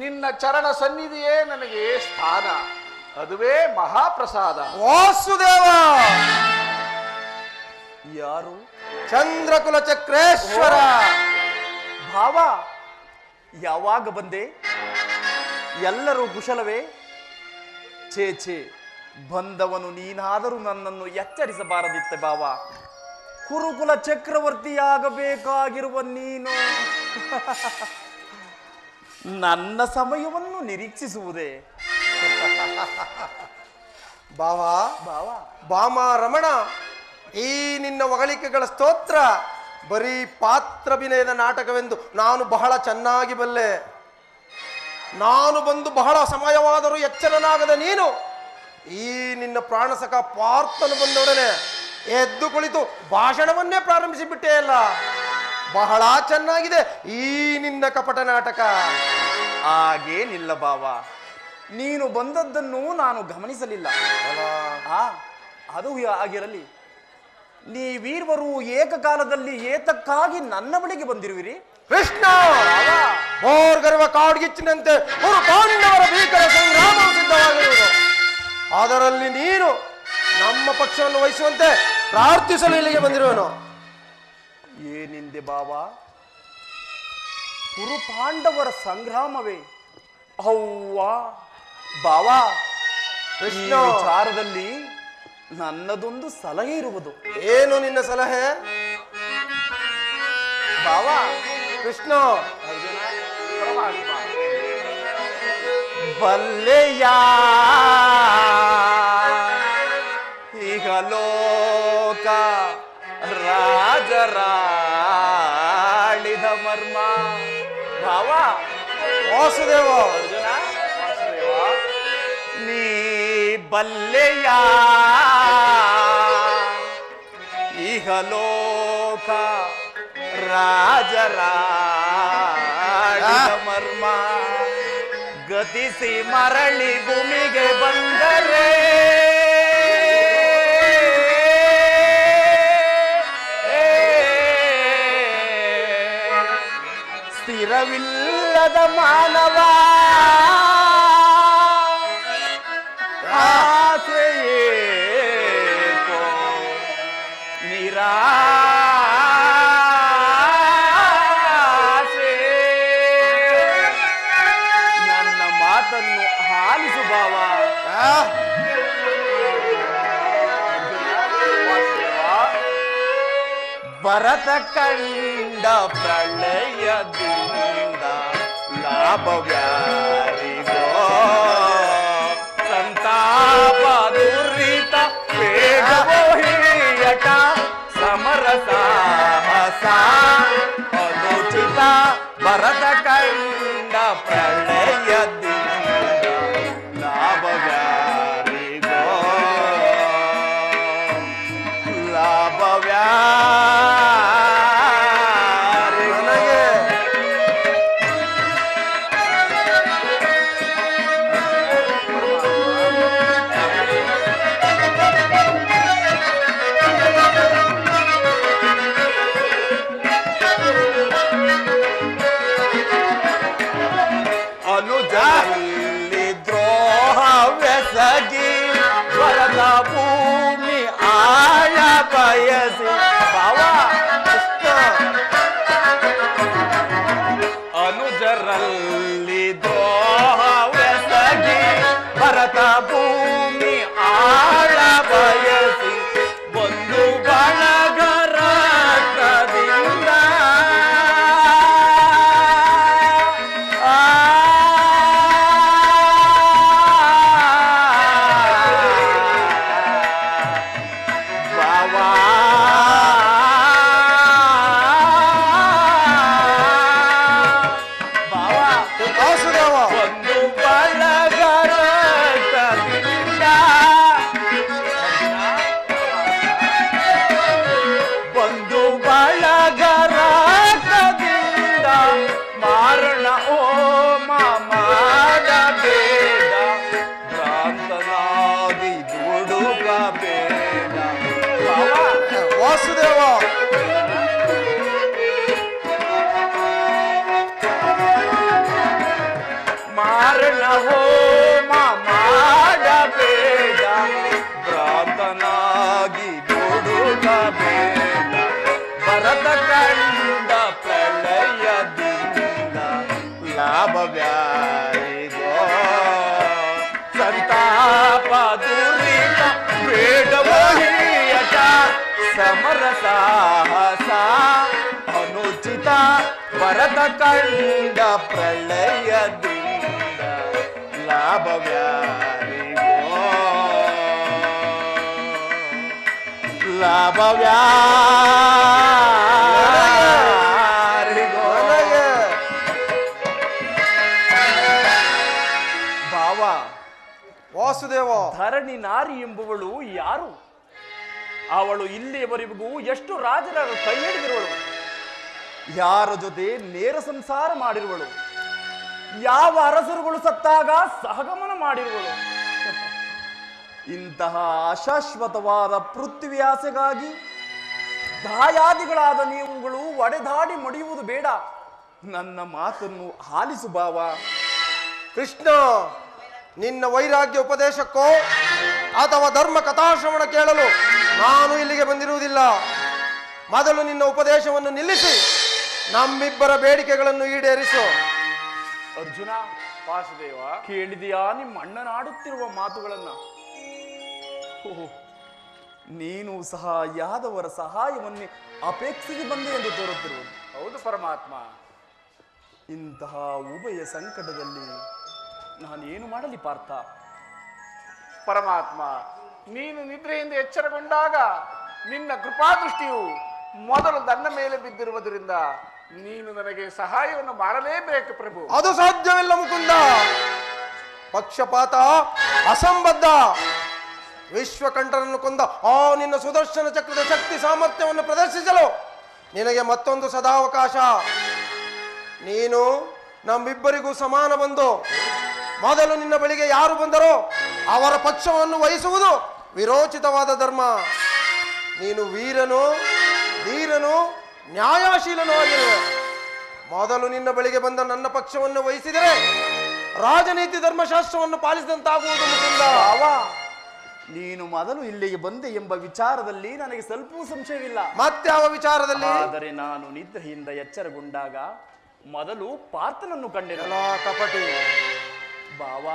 ನಿನ್ನ ಚರಣ ಸನ್ನಿಧಿಯೇ ನನಗೆ ಸ್ಥಾನ, ಅದುವೇ ಮಹಾಪ್ರಸಾದ. ವಾಸುದೇವ. ಯಾರು? ಚಂದ್ರಕುಲ ಚಕ್ರೇಶ್ವರ. ಭಾವ, ಯಾವಾಗ ಬಂದೆ? ಎಲ್ಲರೂ ಕುಶಲವೇ? ಛೇ, ಬಂದವನು ನೀನಾದರೂ ನನ್ನನ್ನು ಎಚ್ಚರಿಸಬಾರದಿತ್ತೆ ಭಾವ. ಕುರುಕುಲ ಚಕ್ರವರ್ತಿಯಾಗಬೇಕಾಗಿರುವ ನೀನು ನನ್ನ ಸಮಯವನ್ನು ನಿರೀಕ್ಷಿಸುವುದೇ? ಬಾವಾ ಭಾವ, ಬಾಮ ರಮಣ, ಈ ನಿನ್ನ ಹೊಗಳಿಕೆಗಳ ಸ್ತೋತ್ರ ಬರೀ ಪಾತ್ರಭಿನಯದ ನಾಟಕವೆಂದು ನಾನು ಬಹಳ ಚೆನ್ನಾಗಿ ಬಲ್ಲೆ. ನಾನು ಬಂದು ಬಹಳ ಸಮಯವಾದರೂ ಎಚ್ಚರನಾಗದ ನೀನು ಈ ನಿನ್ನ ಪ್ರಾಣಸಖ ಪಾರ್ಥನು ಬಂದೊಡನೆ ಎದ್ದು ಕುಳಿತು ಭಾಷಣವನ್ನೇ ಪ್ರಾರಂಭಿಸಿಬಿಟ್ಟೇ ಅಲ್ಲ. ಬಹಳ ಚೆನ್ನಾಗಿದೆ ಈ ನಿನ್ನ ಕಪಟ ನಾಟಕ. ಹಾಗೇನಿಲ್ಲ ಭಾವ, ನೀನು ಬಂದದ್ದನ್ನು ನಾನು ಗಮನಿಸಲಿಲ್ಲ. ಅದು ಆಗಿರಲಿ, ನೀವೀರ್ವರು ಏಕಕಾಲದಲ್ಲಿ ಏತಕ್ಕಾಗಿ ನನ್ನ ಬಳಿಗೆ ಬಂದಿರುವಿರಿ? ಕೃಷ್ಣ, ಗರ್ವ ಕಾಡ್ಗಿಚ್ಚಿನಂತೆ ಒಂದು ಪಾಂಡವರ ಭೀಕರ ಸಂಗ್ರಾಮವು ಸಿದ್ಧವಾಗಿರುವುದು. ಅದರಲ್ಲಿ ನೀನು ನಮ್ಮ ಪಕ್ಷವನ್ನು ವಹಿಸುವಂತೆ ಪ್ರಾರ್ಥಿಸಲು ಇಲ್ಲಿಗೆ ಬಂದಿರುವನು. ಏನಿಂದೆ ಬಾವಾ? ಕುರು ಪಾಂಡವರ ಸಂಗ್ರಾಮವೇ? ಅವ್ವಾ ಬಾವಾ, ಈ ವಿಚಾರದಲ್ಲಿ ನನ್ನದೊಂದು ಸಲಹೆ ಇರುವುದು. ಏನು ನಿನ್ನ ಸಲಹೆ? ಬಾವಾ ಕೃಷ್ಣ, ಬಲ್ಲೆಯ ಈಗ ಲೋಕ ರಾಜರಾಳಿದ ಮರ್ಮ. ಬಾವಾ ವಾಸುದೇವ, ಅರ್ಜುನ, ವಾಸುದೇವ, ನೀ ಬಲ್ಲೆಯ ಈಗ ಲೋಕ ರಾಜರಾಳಿದ ಮರ್ಮ. ಗತಿಸಿ ಮರಳಿ ಭೂಮಿಗೆ ಬಂದರೆ ಸ್ಥಿರವಿಲ್ಲದ ಮಾನವ ಆಸೆಯೇಕೋ ನಿರಾಸೆ. ನನ್ನ ಮಾತನ್ನು ಆಲಿಸು ಬಾವ. ಭರತ ಕಂಡ ಪ್ರಳಯದಿಂದ ಲಾಭವ್ಯಾರಿಗೋ ಸಂತಾಪ ದುರಿತ ಬೇಗವೋ ಹಿರಿಯಟ ಸಮರ ಸಾಹಸ ಅನುಚಿತ. ಭರತ ಕಂಡ ಪ್ರಳಯದಿಂದ ಲಾಭವ್ಯಾರಿಗೋ ಲಾಭವ್ಯಾ ಅನುಜಲ್ಲಿ ದ್ರೋಹವೆಸಗಿ ವರದ ಭೂಮಿ ಆಳ ಬಯಸಿ. ಅನುಜರಲ್ಲಿ ದ್ರೋಹವೆಸಗಿ ಭರತ ಭೂಮಿ ಆಳ ಬಯಸಿ ಬಂದು ಬಳಗರ ರಕ್ತದಿಂದ ವಾಸುದೇವ, ಮಾರಣ ಹೋಮ ಮಾಡಬೇಡ, ಭ್ರಾಂತನಾಗಿ ದುಡುಕಬೇಡ. ಭರತ ಕಂಡ ಪ್ರಳಯದಿಂದ ಲಾಭವ್ಯಾರಿಗೋ ಸಂತಾಪ ದುರಿತ ಬೇಡವೋ ಹಿರಿಯಟ ಸಮರ ಸಾಹಸ ಅನುಚಿತ. ಭರತ ಕಂಡ ಪ್ರಳಯದಿಂದ ಲಾಭವ್ಯಾರಿಗೋ ಲಾಭವ್ಯಾರಿಗೋ. ಭಾವ ವಾಸುದೇವ, ಧರಣಿ ನಾರಿ ಎಂಬುವಳು ಯಾರು? ಅವಳು ಇಲ್ಲಿಯವರೆಗೂ ಎಷ್ಟು ರಾಜರ ಕೈ ಹಿಡಿದಿರುವಳು, ಯಾರ ಜೊತೆ ನೇರ ಸಂಸಾರ ಮಾಡಿರುವಳು, ಯಾವ ಅರಸರುಗಳು ಸತ್ತಾಗ ಸಹಗಮನ ಮಾಡಿರುವಳು. ಇಂತಹ ಅಶಾಶ್ವತವಾದ ಪೃಥ್ವಿ ಆಸೆಗಾಗಿ ದಾಯಾದಿಗಳಾದ ನೀವುಗಳು ಒಡೆದಾಡಿ ಮಡಿಯುವುದು ಬೇಡ. ನನ್ನ ಮಾತನ್ನು ಆಲಿಸು ಭಾವ. ಕೃಷ್ಣ, ನಿನ್ನ ವೈರಾಗ್ಯ ಉಪದೇಶಕ್ಕೋ ಅಥವಾ ಧರ್ಮ ಕಥಾಶ್ರವಣ ಕೇಳಲು ನಾನು ಇಲ್ಲಿಗೆ ಬಂದಿರುವುದಿಲ್ಲ. ಮೊದಲು ನಿನ್ನ ಉಪದೇಶವನ್ನು ನಿಲ್ಲಿಸಿ ನಮ್ಮಿಬ್ಬರ ಬೇಡಿಕೆಗಳನ್ನು ಈಡೇರಿಸು. ಅರ್ಜುನ, ವಾಸುದೇವ, ಕೇಳಿದೆಯಾ ನಿಮ್ಮ ಅಣ್ಣನಾಡುತ್ತಿರುವ ಮಾತುಗಳನ್ನ? ಓಹ್, ನೀನು ಸಹ ಯಾದವರ ಸಹಾಯವನ್ನೇ ಅಪೇಕ್ಷಿಸಿ ಬಂದೆ ಎಂದು ತೋರುತ್ತಿರುವುದು. ಹೌದು ಪರಮಾತ್ಮ. ಇಂತಹ ಉಭಯ ಸಂಕಟದಲ್ಲಿ ನಾನೇನು ಮಾಡಲಿ ಪಾರ್ಥ? ಪರಮಾತ್ಮ, ನೀನು ನಿದ್ರೆಯಿಂದ ಎಚ್ಚರಗೊಂಡಾಗ ನಿನ್ನ ಕೃಪಾದೃಷ್ಟಿಯು ಮೊದಲು ನನ್ನ ಮೇಲೆ ಬಿದ್ದಿರುವುದರಿಂದ ನೀನು ನನಗೆ ಸಹಾಯವನ್ನು ಮಾಡಲೇಬೇಕು ಪ್ರಭು. ಅದು ಸಾಧ್ಯವಿಲ್ಲ ಮುಕುಂದ. ಪಕ್ಷಪಾತ, ಅಸಂಬದ್ಧ. ವಿಶ್ವಕಂಠರನ್ನು ಕೊಂದ ಆ ನಿನ್ನ ಸುದರ್ಶನ ಚಕ್ರದ ಶಕ್ತಿ ಸಾಮರ್ಥ್ಯವನ್ನು ಪ್ರದರ್ಶಿಸಲು ನಿನಗೆ ಮತ್ತೊಂದು ಸದಾವಕಾಶ. ನೀನು ನಮ್ಮಿಬ್ಬರಿಗೂ ಸಮಾನ ಬಂದು ಮೊದಲು ನಿನ್ನ ಬಳಿಗೆ ಯಾರು ಬಂದರೋ ಅವರ ಪಕ್ಷವನ್ನು ವಹಿಸುವುದು ವಿರೋಚಿತವಾದ ಧರ್ಮ. ನೀನು ವೀರನು, ಧೀರನು, ನ್ಯಾಯಶೀಲನೂ ಆಗಿರುವೆ. ಮೊದಲು ನಿನ್ನ ಬಳಿಗೆ ಬಂದ ನನ್ನ ಪಕ್ಷವನ್ನು ವಹಿಸಿದರೆ ರಾಜನೀತಿ ಧರ್ಮಶಾಸ್ತ್ರವನ್ನು ಪಾಲಿಸಿದಂತಾಗುವುದು ಮುಕುಂದ. ನೀನು ಮೊದಲು ಇಲ್ಲಿಗೆ ಬಂದೆ ಎಂಬ ವಿಚಾರದಲ್ಲಿ ನನಗೆ ಸ್ವಲ್ಪವೂ ಸಂಶಯವಿಲ್ಲ. ಮತ್ಯಾವ ವಿಚಾರದಲ್ಲಿ? ಆದರೆ ನಾನು ನಿದ್ರೆಯಿಂದ ಎಚ್ಚರಗೊಂಡಾಗ ಮೊದಲು ಪಾರ್ಥನನ್ನು ಕಂಡೆನಲ್ಲ. ಕಪಟಿ ಬಾವ,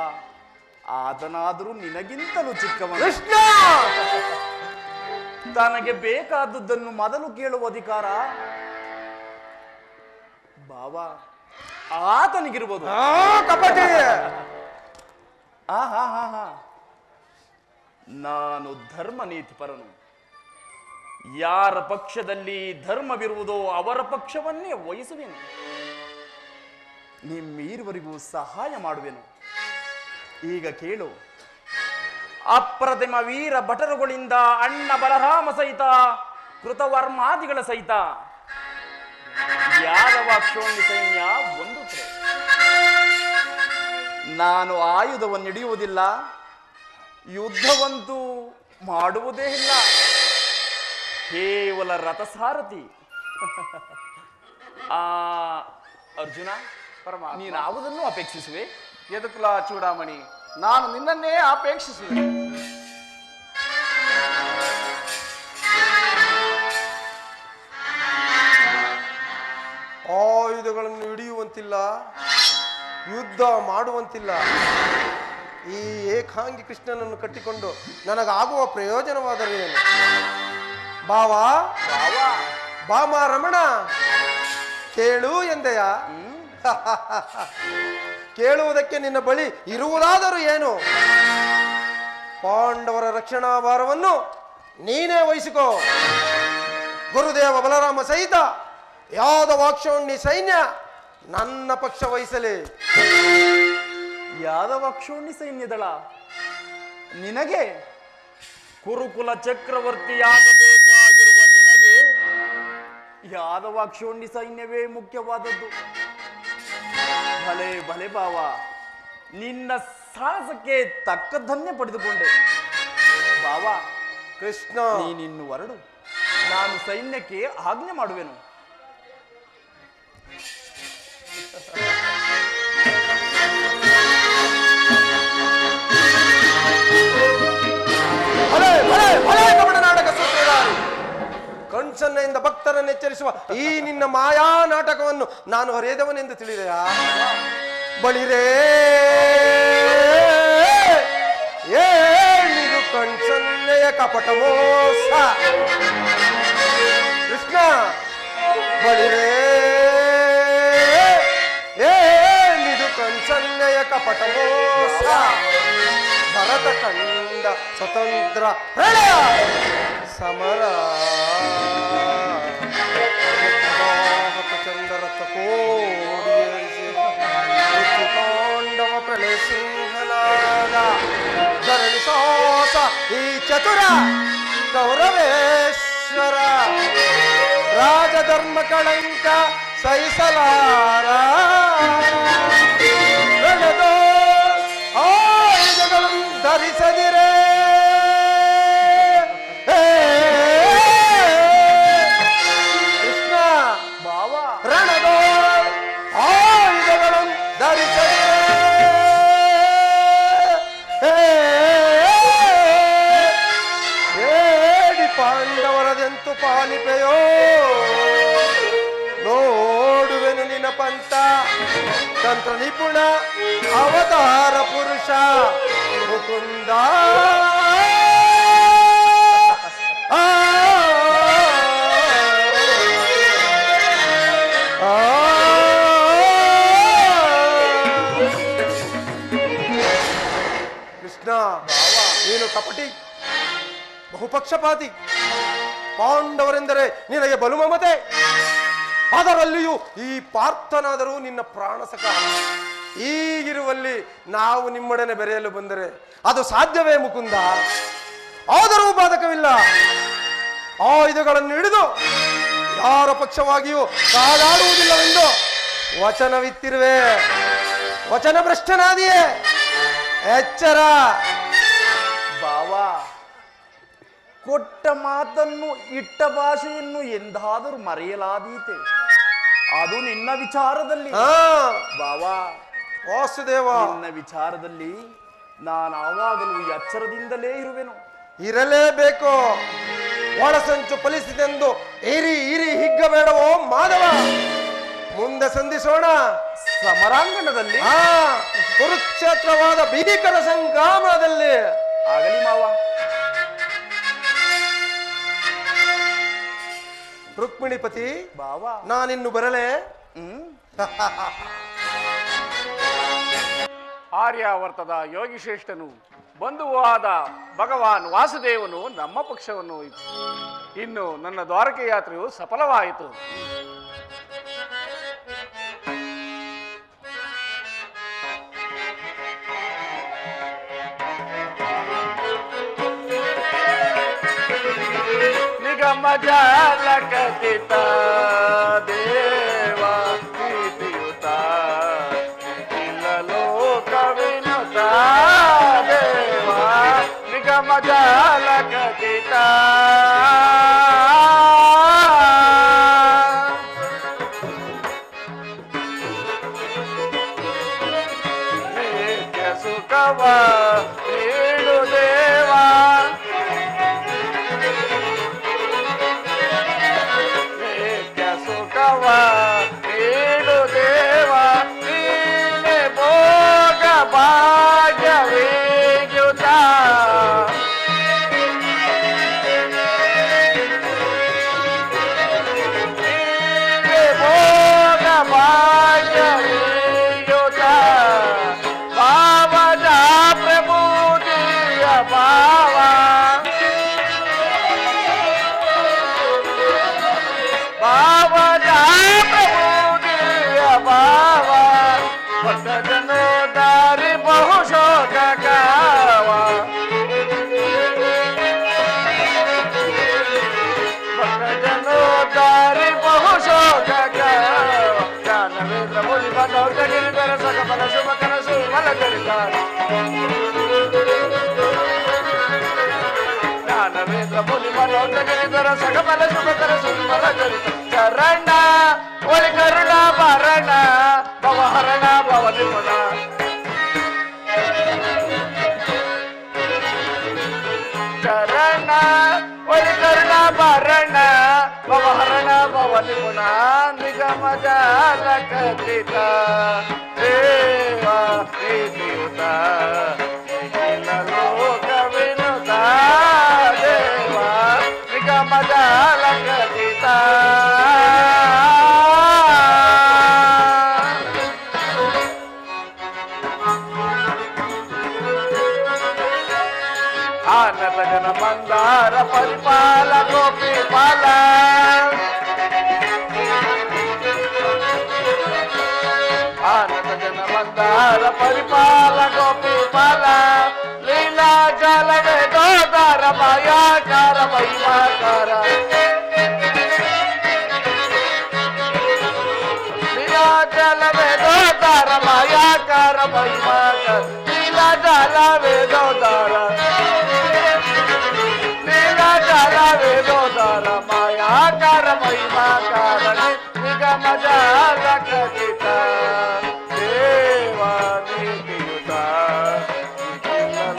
ಆತನಾದರೂ ನಿನಗಿಂತಲೂ ಚಿಕ್ಕವನು. ಕೃಷ್ಣ, ತನಗೆ ಬೇಕಾದದ್ದನ್ನು ಮೊದಲು ಕೇಳುವ ಅಧಿಕಾರ ಬಾವ ಆತನಿಗಿರ್ಬೋದು. ಕಪಟಿ. ನಾನು ಧರ್ಮ ನೀತಿ ಪರನು. ಯಾರ ಪಕ್ಷದಲ್ಲಿ ಧರ್ಮವಿರುವುದೋ ಅವರ ಪಕ್ಷವನ್ನೇ ವಹಿಸುವೆನು. ನಿಮ್ಮೀರುವರಿಗೂ ಸಹಾಯ ಮಾಡುವೆನು. ಈಗ ಕೇಳು, ಅಪ್ರತಿಮ ವೀರ ಭಟರುಗಳಿಂದ ಅಣ್ಣ ಬಲರಾಮ ಸಹಿತ ಕೃತವರ್ಮಾದಿಗಳ ಸಹಿತ ಯಾದವಾಕ್ಷೋಣಿ ಸೈನ್ಯ ಒಂದು ಕಡೆ. ನಾನು ಆಯುಧವನ್ನು ಹಿಡಿಯುವುದಿಲ್ಲ, ಯುದ್ಧವಂತೂ ಮಾಡುವುದೇ ಇಲ್ಲ, ಕೇವಲ ರಥಸಾರಥಿ. ಅರ್ಜುನ, ಪರಮಾತ್ಮ, ನೀನು ಯಾವುದನ್ನು ಅಪೇಕ್ಷಿಸುವೆ? ಎದುಕುಲ ಚೂಡಾಮಣಿ, ನಾನು ನಿನ್ನನ್ನೇ ಅಪೇಕ್ಷಿಸುವೆ. ಆಯುಧಗಳನ್ನು ಹಿಡಿಯುವಂತಿಲ್ಲ, ಯುದ್ಧ ಮಾಡುವಂತಿಲ್ಲ. ಈ ಏಕಾಂಗಿ ಕೃಷ್ಣನನ್ನು ಕಟ್ಟಿಕೊಂಡು ನನಗಾಗುವ ಪ್ರಯೋಜನವಾದರೇನು? ಬಾವಾ, ಬಾಮ ರಮಣ, ಕೇಳು ಎಂದೆಯ. ಕೇಳುವುದಕ್ಕೆ ನಿನ್ನ ಬಳಿ ಇರುವುದಾದರೂ ಏನು? ಪಾಂಡವರ ರಕ್ಷಣಾ ಭಾರವನ್ನು ನೀನೇ ವಹಿಸಿಕೋ. ಗುರುದೇವ ಬಲರಾಮ ಸಹಿತ ಯಾದವಾಕ್ಷೋಣಿ ಸೈನ್ಯ ನನ್ನ ಪಕ್ಷ ವಹಿಸಲಿ. ಯಾದವಾಕ್ಷೋಣಿ ಸೈನ್ಯದಳ ನಿನಗೆ? ಕುರುಕುಲ ಚಕ್ರವರ್ತಿಯಾಗಬೇಕಾಗಿರುವ ನಿನಗೆ ಯಾದವಾಕ್ಷೋಣಿ ಸೈನ್ಯವೇ ಮುಖ್ಯವಾದದ್ದು. ಭಲೆ ಭಲೆ ಭಾವ, ನಿನ್ನ ಸಾಹಸಕ್ಕೆ ತಕ್ಕದ್ದನ್ನೇ ಪಡೆದುಕೊಂಡೆ. ಭಾವ, ಕೃಷ್ಣ, ನೀನಿನ್ನು ಹೊರಡು, ನಾನು ಸೈನ್ಯಕ್ಕೆ ಆಜ್ಞೆ ಮಾಡುವೆನು. ನಾಟಕ ಸೂತ್ರಧಾರಿ, ಕಣ್ಸನ್ನೆಯಿಂದ ಭಕ್ತರನ್ನು ಎಚ್ಚರಿಸುವ ಈ ನಿನ್ನ ಮಾಯಾ ನಾಟಕವನ್ನು ನಾನು ಹರಿಯದವನೆಂದು ತಿಳಿದೆಯಾ? ಬಳಿರೇ ಏನಿದು ಕಣ್ಸನ್ನೆಯ ಕಪಟ ಮೋಸ. ಕೃಷ್ಣ, ಬಳಿರೇ ಏನಿದು ಕಣ್ಸನ್ನೆಯ ಕಪಟ ಮೋಸ. ಭರತ ಕಂಡ ಸ್ವತಂತ್ರ ಪ್ರಳಯ ಸಮರ ಚಂದರಥ ಕೋಡಿಯೇರಿಸಿ ಪಾಂಡವ ಪ್ರಳಯ ಸಿಂಹನಾದ ಧರಣಿ ಸಾಸ ಈ ಚತುರ ಕೌರವೇಶ್ವರ ರಾಜಧರ್ಮ ಕಳಂಕ ಸಹಿಸಲಾರ. ಧರಿಸದಿರೇ ಎಂತು ಪಾಲಿಪೆಯೋ ನೋಡುವೆನು ನಿನ್ನ ಪಂಥ ತಂತ್ರ ನಿಪುಣ ಅವತಾರ ಪುರುಷ ಮುಕುಂದ ಕೃಷ್ಣ, ನೀನು ಕಪಟಿ, ಬಹುಪಕ್ಷಪಾತಿ. ಪಾಂಡವರೆಂದರೆ ನಿನಗೆ ಬಲು ಮಮತೆ. ಅದರಲ್ಲಿಯೂ ಈ ಪಾರ್ಥನಾದರೂ ನಿನ್ನ ಪ್ರಾಣಸಕ. ಈಗಿರುವಲ್ಲಿ ನಾವು ನಿಮ್ಮೊಡನೆ ಬೆರೆಯಲು ಬಂದರೆ ಅದು ಸಾಧ್ಯವೇ ಮುಕುಂದ? ಆದರೂ ಬಾಧಕವಿಲ್ಲ. ಆಯುಧಗಳನ್ನು ಹಿಡಿದು ಯಾರ ಪಕ್ಷವಾಗಿಯೂ ಕಾದಾಡುವುದಿಲ್ಲವೆಂದು ವಚನವಿತ್ತಿರುವೆ. ವಚನ ಭ್ರಷ್ಟನಾದಿಯೇ, ಎಚ್ಚರ. ಬಾವಾ, ಕೊಟ್ಟ ಮಾತನ್ನು ಇಟ್ಟ ಭಾಷೆಯನ್ನು ಎಂದಾದರೂ ಮರೆಯಲಾದೀತೆ? ಅದು ನಿನ್ನ ವಿಚಾರದಲ್ಲಿ. ಬಾವಾ ವಾಸುದೇವ, ನಿನ್ನ ವಿಚಾರದಲ್ಲಿ ನಾನು ಆವಾಗಲೂ ಎಚ್ಚರದಿಂದಲೇ ಇರುವೆನು. ಇರಲೇಬೇಕು. ಒಳಸಂಚು ಫಲಿಸಿದೆಂದು ಇರಿ ಹಿಗ್ಗಬೇಡವೋ ಮಾಧವ. ಮುಂದೆ ಸಂಧಿಸೋಣ ಸಮರಾಂಗಣದಲ್ಲಿ, ಕುರುಕ್ಷೇತ್ರವಾದ ಭೀಕರ ಸಂಗ್ರಾಮದಲ್ಲಿ. ಆಗಲಿ ಮಾವ. ರುಕ್ಮಿಣಿಪತಿ, ಬಾವಾ, ನಾನಿನ್ನು ಬರಲೇ? ಆರ್ಯಾವರ್ತದ ಯೋಗಿಶ್ರೇಷ್ಠನು ಬಂಧುವೂ ಆದ ಭಗವಾನ್ ವಾಸುದೇವನು ನಮ್ಮ ಪಕ್ಷವನ್ನು ವಹಿಸಿ ಇನ್ನು ನನ್ನ ದ್ವಾರಕೆ ಯಾತ್ರೆಯು ಸಫಲವಾಯಿತು. ನಿಗಮ ಜಾಲಕತಿತ ದೇವ ಪ್ರೀತಿಯುತ ಲೋಕವಿನುತ ದೇವ ನಿಗಮ ಜಾಲಕತಿತ ನಿತ್ಯ ಸುಖವ ನೀಡು ದೇವ ನೀಡು ದೇವ ನೀನೆ ಭೋಗ ಭಾಗ್ಯವೇಯುತ ನೀನೆ ಭೋಗ ಭಾಗ್ಯವೇಯುತ ಭಾವದ ಪ್ರಭುದಿಯ ಭಾವ ಭಾವದ ಪ್ರಭುದಿಯ ಭಾವ ಭಕ್ತಜನೋ ದಾರಿ ಬಹು ಶೋಕ ಕಾವ ಭಕ್ತಜನೋ ದಾರಿ ಬಹು ಶೋಕ ಕಾವ ಜ್ಞಾನವೇಂದ್ರ ಮುನಿ ಬಂದೌತ ಗಿರಿಧರ ಸಕಲ ಶುಭ ಕನಸು ಮಲ ಕರಿತಾರೆ ಜ್ಞಾನವೇಂದ್ರ ಮುನಿ ಬಂದೌತ ಗಿರಿಧರ ಸಕಲ ಶುಭ ಕನಸು ಮಲ ಕರಿತಾರೆ ಚರಣ ಒಳಿ ಕರುಣ ಭರಣ ಭವಹರಣ ಭವನಿಪುಣ ಚರಣ ಒಳಿ ಕರುಣ ಭರಣ ಭವಹರಣ ಭವನಿಪುಣ ನಿಗಮ ಜಾಲಕತಿತ ದೇವ ಪ್ರೀತಿಯುತ ಲೋಕವಿನುತ ದೇವ ನಿಗಮ ಜಾಲಕತಿತ ಆನತ ಜನ ಮಂದಾರ ಪರಿಪಾಲ ಗೋಪಿಪಾಲ ಆನತ ಜನ ಮಂದಾರ ಪರಿಪಾಲ ಗೋಪಿಪಾಲ ಲೀಲಾ ಜಲವೇ ದೋದಾರ ಮಾಯಾಕಾರ ಮಹಿಮಾಕಾರ ಲೀಲಾ ಜಲವೇ ದೋದಾರ ಮಾಯಾಕಾರ ಮಹಿಮಾಕಾರ ಲೀಲಾ ಜಲವೇ ದೋದಾರ ಲೀಲಾ ಜಲವೇ ದೋದಾರ ಮಾಯಾಕಾರ ಮಹಿಮಾಕಾರ ನಿಗಮ ಜಾಲಕತಿತ ದೇವ ನೀತಿಯುತ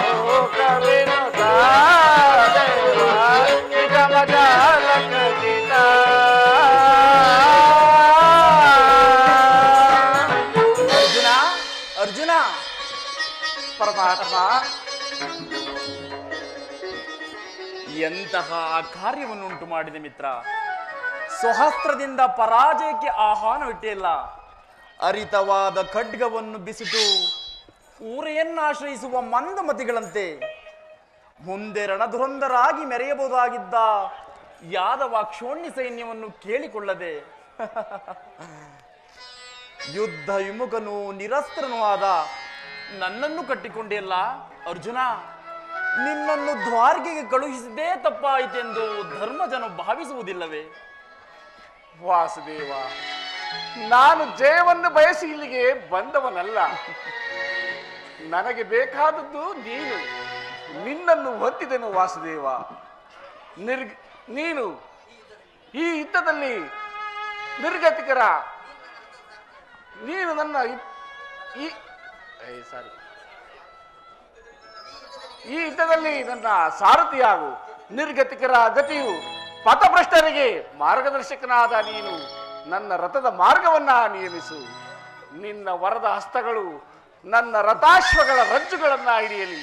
ಲೋಕವಿನುತ ದೇವ ನಿಗಮ ಜಾಲಕ ಎಂತಹ ಕಾರ್ಯವನ್ನುಂಟು ಮಾಡಿದೆ ಮಿತ್ರ. ಸ್ವಹಸ್ತ್ರದಿಂದ ಪರಾಜಯಕ್ಕೆ ಆಹ್ವಾನವಿಟ್ಟಿಲ್ಲ. ಅರಿತವಾದ ಖಡ್ಗವನ್ನು ಬಿಸಿಟು ಊರೆಯನ್ನಾಶ್ರಯಿಸುವ ಮಂದಮತಿಗಳಂತೆ ಮುಂದೆ ರಣಧುರಂಧರಾಗಿ ಮೆರೆಯಬಹುದಾಗಿದ್ದ ಯಾದವ ಕ್ಷೋಣ್ಯ ಸೈನ್ಯವನ್ನು ಕೇಳಿಕೊಳ್ಳದೆ ಯುದ್ಧ ವಿಮುಖನೂ ನಿರಸ್ತ್ರನೂ ಆದ ನನ್ನನ್ನು ಕಟ್ಟಿಕೊಂಡಿಲ್ಲ ಅರ್ಜುನ. ನಿನ್ನನ್ನು ದ್ವಾರಕೆಗೆ ಕಳುಹಿಸಿದೇ ತಪ್ಪಾಯಿತೆಂದು ಧರ್ಮಜನು ಭಾವಿಸುವುದಿಲ್ಲವೇ? ವಾಸುದೇವ, ನಾನು ಜಯವನ್ನು ಬಯಸಿ ಇಲ್ಲಿಗೆ ಬಂದವನಲ್ಲ. ನನಗೆ ಬೇಕಾದದ್ದು ನೀನು. ನಿನ್ನನ್ನು ಹೊತ್ತಿದೆನು ವಾಸುದೇವ. ನೀನು ಈ ಯುದ್ಧದಲ್ಲಿ ನಿರ್ಗತಿಕರ ನೀನು ನನ್ನ ಈ ಯುದ್ಧದಲ್ಲಿ ನನ್ನ ಸಾರಥಿಯಾಗು. ನಿರ್ಗತಿಕರ ಗತಿಯು ಪಥಭ್ರಷ್ಟರಿಗೆ ಮಾರ್ಗದರ್ಶಕನಾದ ನೀನು ನನ್ನ ರಥದ ಮಾರ್ಗವನ್ನ ನಿಯಮಿಸು. ನಿನ್ನ ವರದ ಹಸ್ತಗಳು ನನ್ನ ರಥಾಶ್ವಗಳ ರಜ್ಜುಗಳನ್ನ ಹಿಡಿಯಲಿ.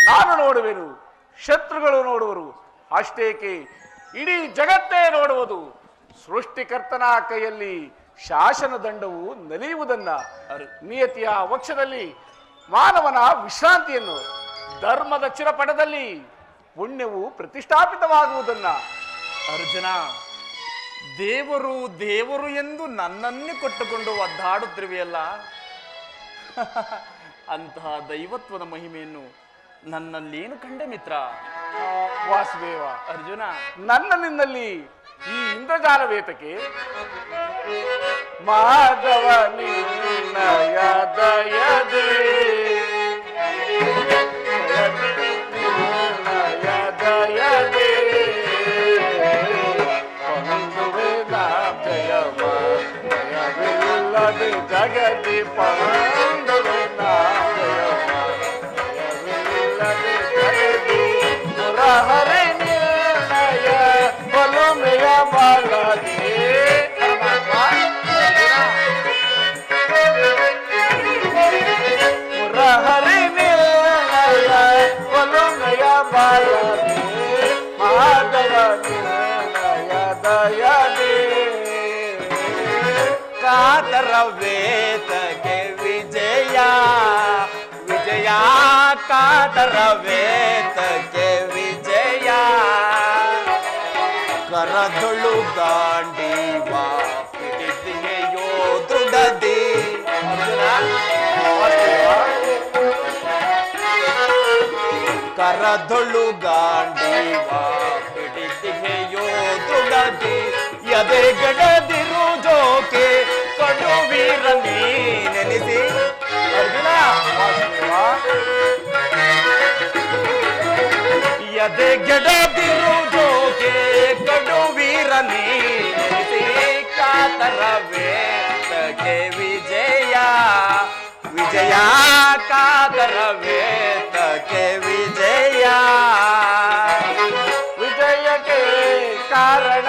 ನಾನು ನೋಡುವೆನು, ಶತ್ರುಗಳು ನೋಡುವರು. ಅಷ್ಟೇಕೆ ಇಡೀ ಜಗತ್ತೇ ನೋಡುವುದು. ಸೃಷ್ಟಿಕರ್ತನ ಕೈಯಲ್ಲಿ ಶಾಸನ ದಂಡವು ನಲಿಯುವುದನ್ನ, ನಿಯತಿಯ ವಕ್ಷದಲ್ಲಿ ಮಾನವನ ವಿಶ್ರಾಂತಿಯನ್ನು, ಧರ್ಮದ ಚಿರಪಟದಲ್ಲಿ ಪುಣ್ಯವು ಪ್ರತಿಷ್ಠಾಪಿತವಾಗುವುದನ್ನ. ಅರ್ಜುನ, ದೇವರು ದೇವರು ಎಂದು ನನ್ನನ್ನೇ ಕೊಟ್ಟುಕೊಂಡು ಒದ್ದಾಡುತ್ತಿರುವೆಯಲ್ಲ. ಅಂತಹ ದೈವತ್ವದ ಮಹಿಮೆಯನ್ನು ನನ್ನಲ್ಲೇನು ಕಂಡೆ ಮಿತ್ರ? ವಾಸುದೇವ, ಅರ್ಜುನ, ನನ್ನ ನಿನ್ನಲ್ಲಿ ಈ ಇಂದ್ರಜಾಲ ವೇತಕ್ಕೆ ಮಾಧವ ನಿನ್ನಯ ದಯದೇ ದಯದೇ ಪಂದುವೆ ನಾಜಯವ ದಯವಿಲ್ಲದೆ ಜಗದಿ ಪಂದುವೆ ನಾಜಯವ ದಯವಿಲ್ಲದೆ ಜಗದಿ ಮುರಹರಿ ನಿರ್ಣಯ ಬಲುಮೆಯ ಬಾಲದೆ ಮುರಹರಿ ನಿರ್ಣಯ ಬಲುಮೆಯ ಬಾಲದೆ ಮಾಧವ ನಿರ್ಣಯ ದಯದೇ ಕಾತರ ವೇತಕ್ಕೆ ವಿಜಯ ವಿಜಯ, ಕಾತರ ವೇತಕ್ಕೆ ವಿಜಯ. ಕರದೊಳು ಗಾಂಡೀವ ಹಿಡಿದೆಯೋ ದೃಢದಿ. ಕರದೊಳು ಗಾಂಡೀವ ಹಿಡಿದೆಯೋ ದೃಢದಿ. ಎದೆಗಡದಿರು ಜೋಕೆ ಕಡುವೀರ ನೀನೆನಿಸಿ. ಅರ್ಜುನ, ಎದೆಗಡದಿರು ಜೋಕೆ ಕಡುವೀರ ನೀನೆನಿಸಿ. ಕಾತರ ವೇತಕ್ಕೆ ವಿಜಯ ವಿಜಯ, ಕಾತರ ವೇತಕ್ಕೆ ವಿಜಯ. ವಿಜಯಕ್ಕೆ ಕಾರಣ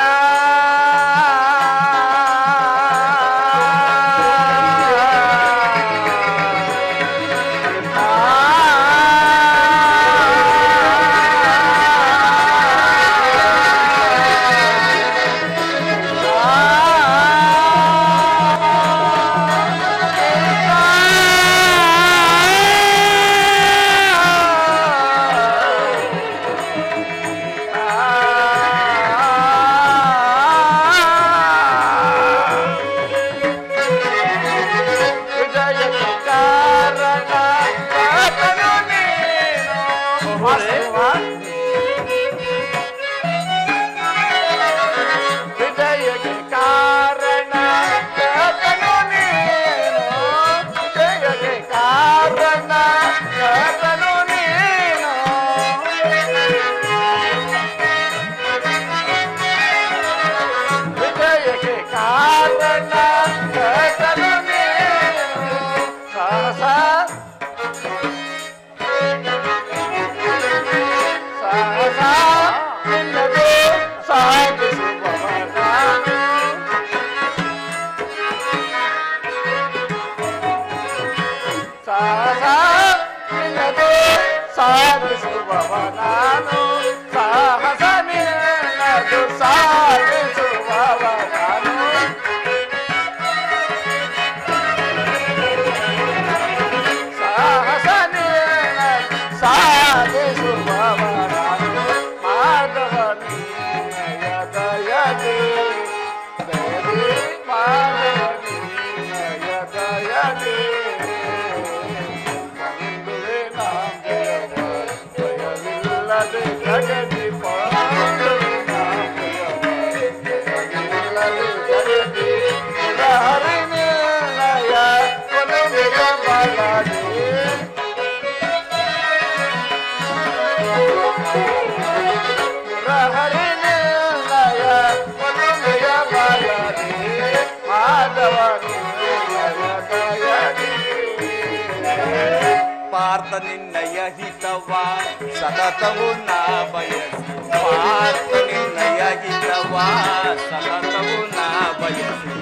ಪಾರ್ಥ ನಿನ್ನಯ ಹಿತವ ಸತತವು ನಾ ಬಯಸಿ ಪಾರ್ಥ ನಿನ್ನಯ ಹಿತವ ಸತತವು ನಾ ಬಯಸಿ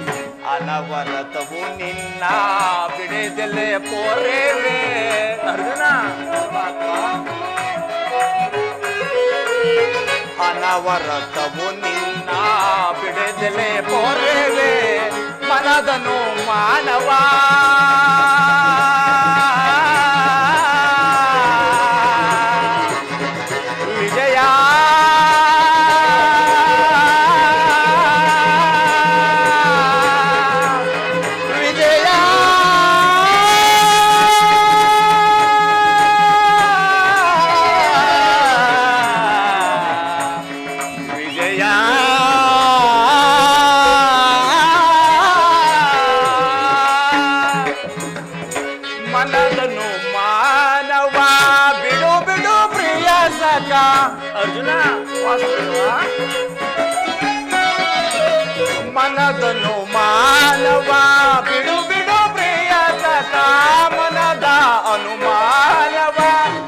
ಅನವರತವು ನಿನ್ನ ಬಿಡದೆಲೆ ಪೋರೇವೆ ಅರ್ಜುನ ಅನವರತವು ನಿನ್ನ ಬಿಡದೆಲೆ ಪೋರೇವೆ ಮನದನು ಮಾನವ ಅರ್ಜುನ ಮನದನು ಮಾನವ ಬಿಡು ಬಿಡು ಪ್ರಿಯ ಸಖ ಮನದ ಅನುಮಾನವ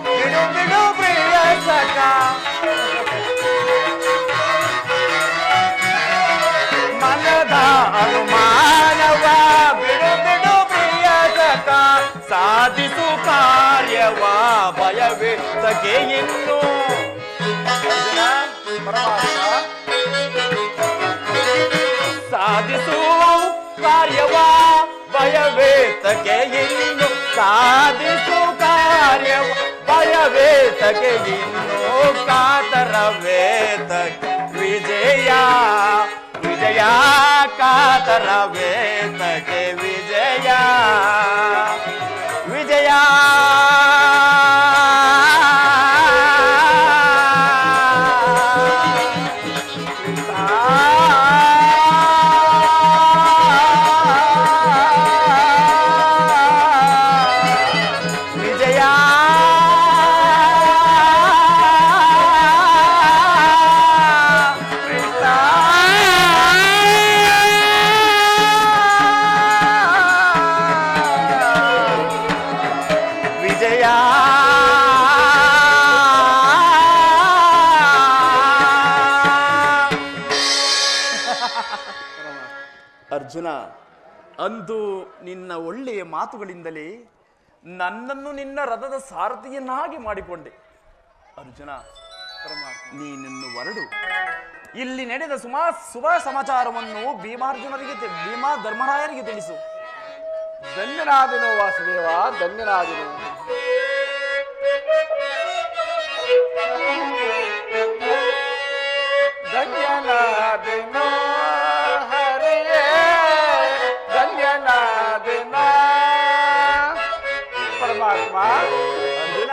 ಬಿಡು ಬಿಡು ಪ್ರಿಯ ಸಖ ಮನದ ಅನುಮಾನವ ಬಿಡು ಬಿಡು ಪ್ರಿಯ ಸಖ ಸಾಧಿಸು ಕಾರ್ಯವ ಭಯವೇ ತಗೆ ಇನ್ನು ಸಾಧಿಸು ಕಾರ್ಯವ ಭಯವೇತಗೆ ಇನ್ನು ಸಾಧಿಸು ಕಾರ್ಯವ ಭಯವೇತಗೆ ಇನ್ನು ಕಾತರ ವೇತಕ್ಕೆ ವಿಜಯ ವಿಜಯ ಕಾತರ ವೇತಕ್ಕೆ ವಿಜಯ ವಿಜಯ ಅರ್ಜುನ, ಅಂದು ನಿನ್ನ ಒಳ್ಳೆಯ ಮಾತುಗಳಿಂದಲೇ ನನ್ನನ್ನು ನಿನ್ನ ರಥದ ಸಾರಥಿಯನ್ನಾಗಿ ಮಾಡಿಕೊಂಡೆ. ಅರ್ಜುನ, ನೀನನ್ನು ಹೊರಡು. ಇಲ್ಲಿ ನಡೆದ ಶುಭ ಸಮಾಚಾರವನ್ನು ಭೀಮಾ ಧರ್ಮರಾಯರಿಗೆ ತಿಳಿಸು. ಧನ್ಯನಾದನು ವಾಸುದೇವ, ಧನ್ಯನಾದನು. ಧನ್ಯನಾದನು ಹರಿಯೇ, ಧನ್ಯನಾದನ ಪರಮಾತ್ಮ. ಅರ್ಜುನ,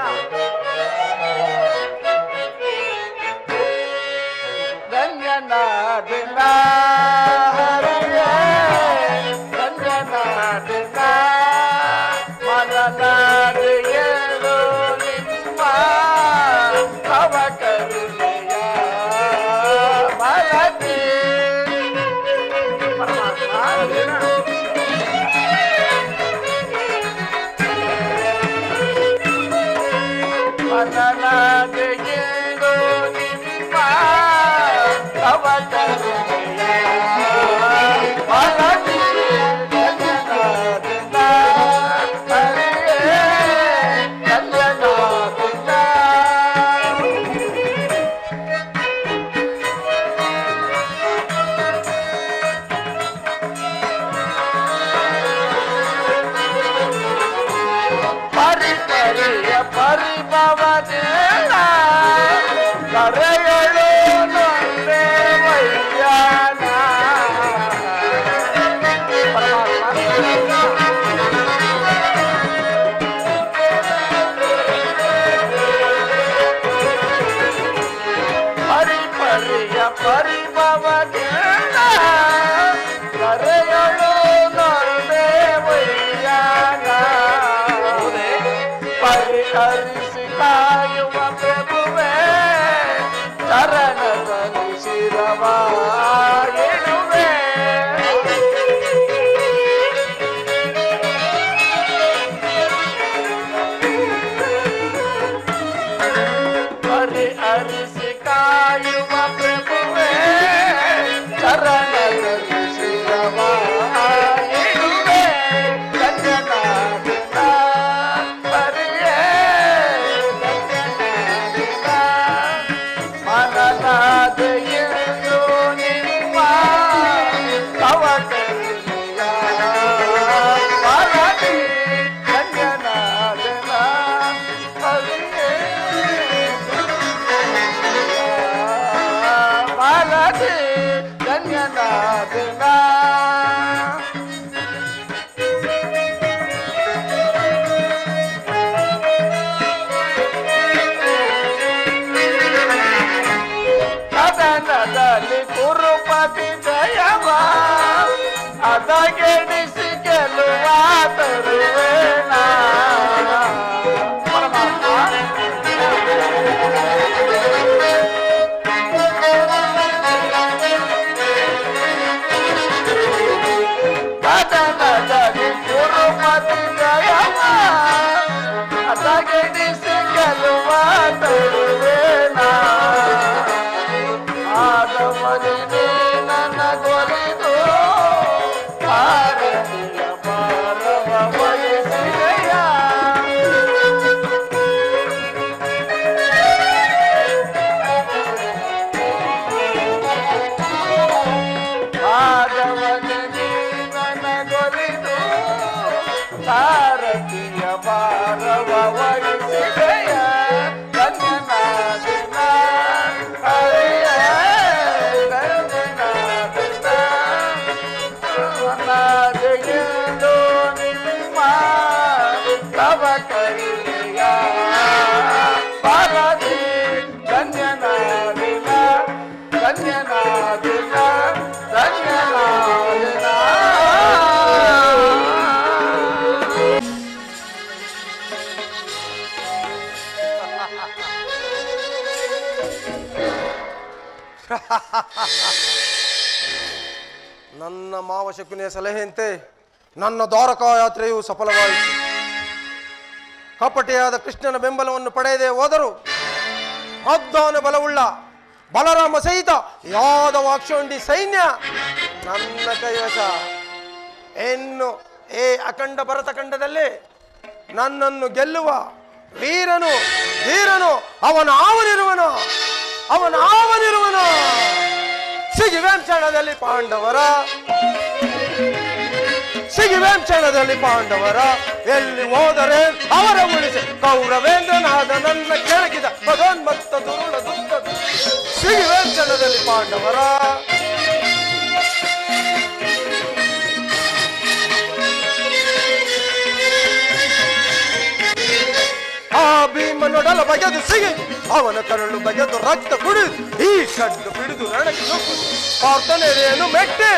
ಧನ್ಯನಾದನ ಹರಿಯೇ, ಧನ್ಯನಾದನ ಮನನಾದೆಯಲು ನಿಮ್ಮ ಭವ ಕರುಣೆಯ ಮರದಿ. ಪರಮಾತ್ಮ, ಮನನಾದೆಯಲು ನಿಮ್ಮ ಭವ ಕರುಣೆಯ ಮರದಿ. ಪರಿಭವದಿಂದ ಕರೆಯಳು ನೊಂದೆ ವೈಯಾಗ ಪರಿಹರಿಸಿ ಕಾಯುವ ಪ್ರಭುವೇ ಚರಣದಲ್ಲಿ ಶಿರವ ಇಡುವೆ ಪರಿಹರಿಸಿ ಕಾಯುವ ಪ್ರಭುವೇ ಚರಣದಲ್ಲಿ ಶಿರವ ಇಡುವೆ ಗಂಗನಾದಿನ ಪರಿಯೇ ಗಂಗನಾದಿನ ಮನನಾದೆಯೆಂದು ನಿಮ್ಮ ಕವಕರಿಯ ಮನದಿ ಗಂಗನಾದಿನ ಪರಿಯೇ ಮನದಿ ಗಂಗನಾದಿನ ಕದನದಲ್ಲಿ ಕುರುಪತಿ ಜಯವ ಅದಗೆಡಿಸಿ ಗೆಲ್ಲುವ ತರುವೇಣ ಕದನದಲ್ಲಿ ಕುರುಪತಿ ಜಯವ ಅದಗೆಡಿಸಿ ಗೆಲ್ಲುವ ತರುವೇಣ ಆದವನಿಗೆ ನನ್ನ ಕೊಲಿದು ಭಾರತೀಯ ಭಾರವ ವಹಿಸಿದೆಯ ಆದವನಿಗೆ ನನ್ನ ಕೊಲಿದು ಭಾರತೀಯ ಭಾರವ ವಹಿಸಿದೆಯ ಗಂಗನಾದಿನ ಹರಿಯ ಗಂಗನಾದಿನ ನಿಮ್ಮ ತವ ಕರಿಯ ಬಾಲದಿ ಗಂಗನಾದಿನ ಗಂಗನಾದಿನ ಗಂಗನಾದಿನ ನನ್ನ ಮಾವ ಶಕುನಿಯ ಸಲಹೆಯಂತೆ ನನ್ನ ದ್ವಾರಕಾ ಯಾತ್ರೆಯು ಸಫಲವಾಯಿತು. ಕಪಟಿಯಾದ ಕೃಷ್ಣನ ಬೆಂಬಲವನ್ನು ಪಡೆಯದೆ ಹೋದರು ಮದ್ದಾನ ಬಲವುಳ್ಳ ಬಲರಾಮ ಸಹಿತ ಯಾದವಾಕ್ಷೋಂಡಿ ಸೈನ್ಯ ನನ್ನ ಕೈವಶ. ಇನ್ನು ಏ ಅಖಂಡ ಭರತಖಂಡದಲ್ಲಿ ನನ್ನನ್ನು ಗೆಲ್ಲುವ ವೀರನು ಧೀರನು ಅವನಿರುವನು ಸಿಗಿವೆಂ ಕ್ಷಣದಲ್ಲಿ ಪಾಂಡವರ ಎಲ್ಲಿ ಹೋದರೆ ಅವರ ಉಳಿಸಿ ಕೌರವೇಂದ್ರನಾದ ನನ್ನ ಕೆಳಗಿದ ಮದೋನ್ಮತ್ತ ದುರುಳ ದುಷ್ಟ ಸಿಗಿವೆಂ ಕ್ಷಣದಲ್ಲಿ ಪಾಂಡವರ ಆ ಭೀಮನೊಡಲ ಬಗೆದು ಸಿಗಿ ಅವನ ಕರಳು ಬಗೆದು ರಕ್ತ ಕುಡಿದು ಈ ಕಡ್ಡು ಬಿಡಿದು ರಣಕ್ಕೆ ನುಗ್ಗು ಪಾರ್ಥನೆರೆಯನ್ನು ಮೆಟ್ಟೆ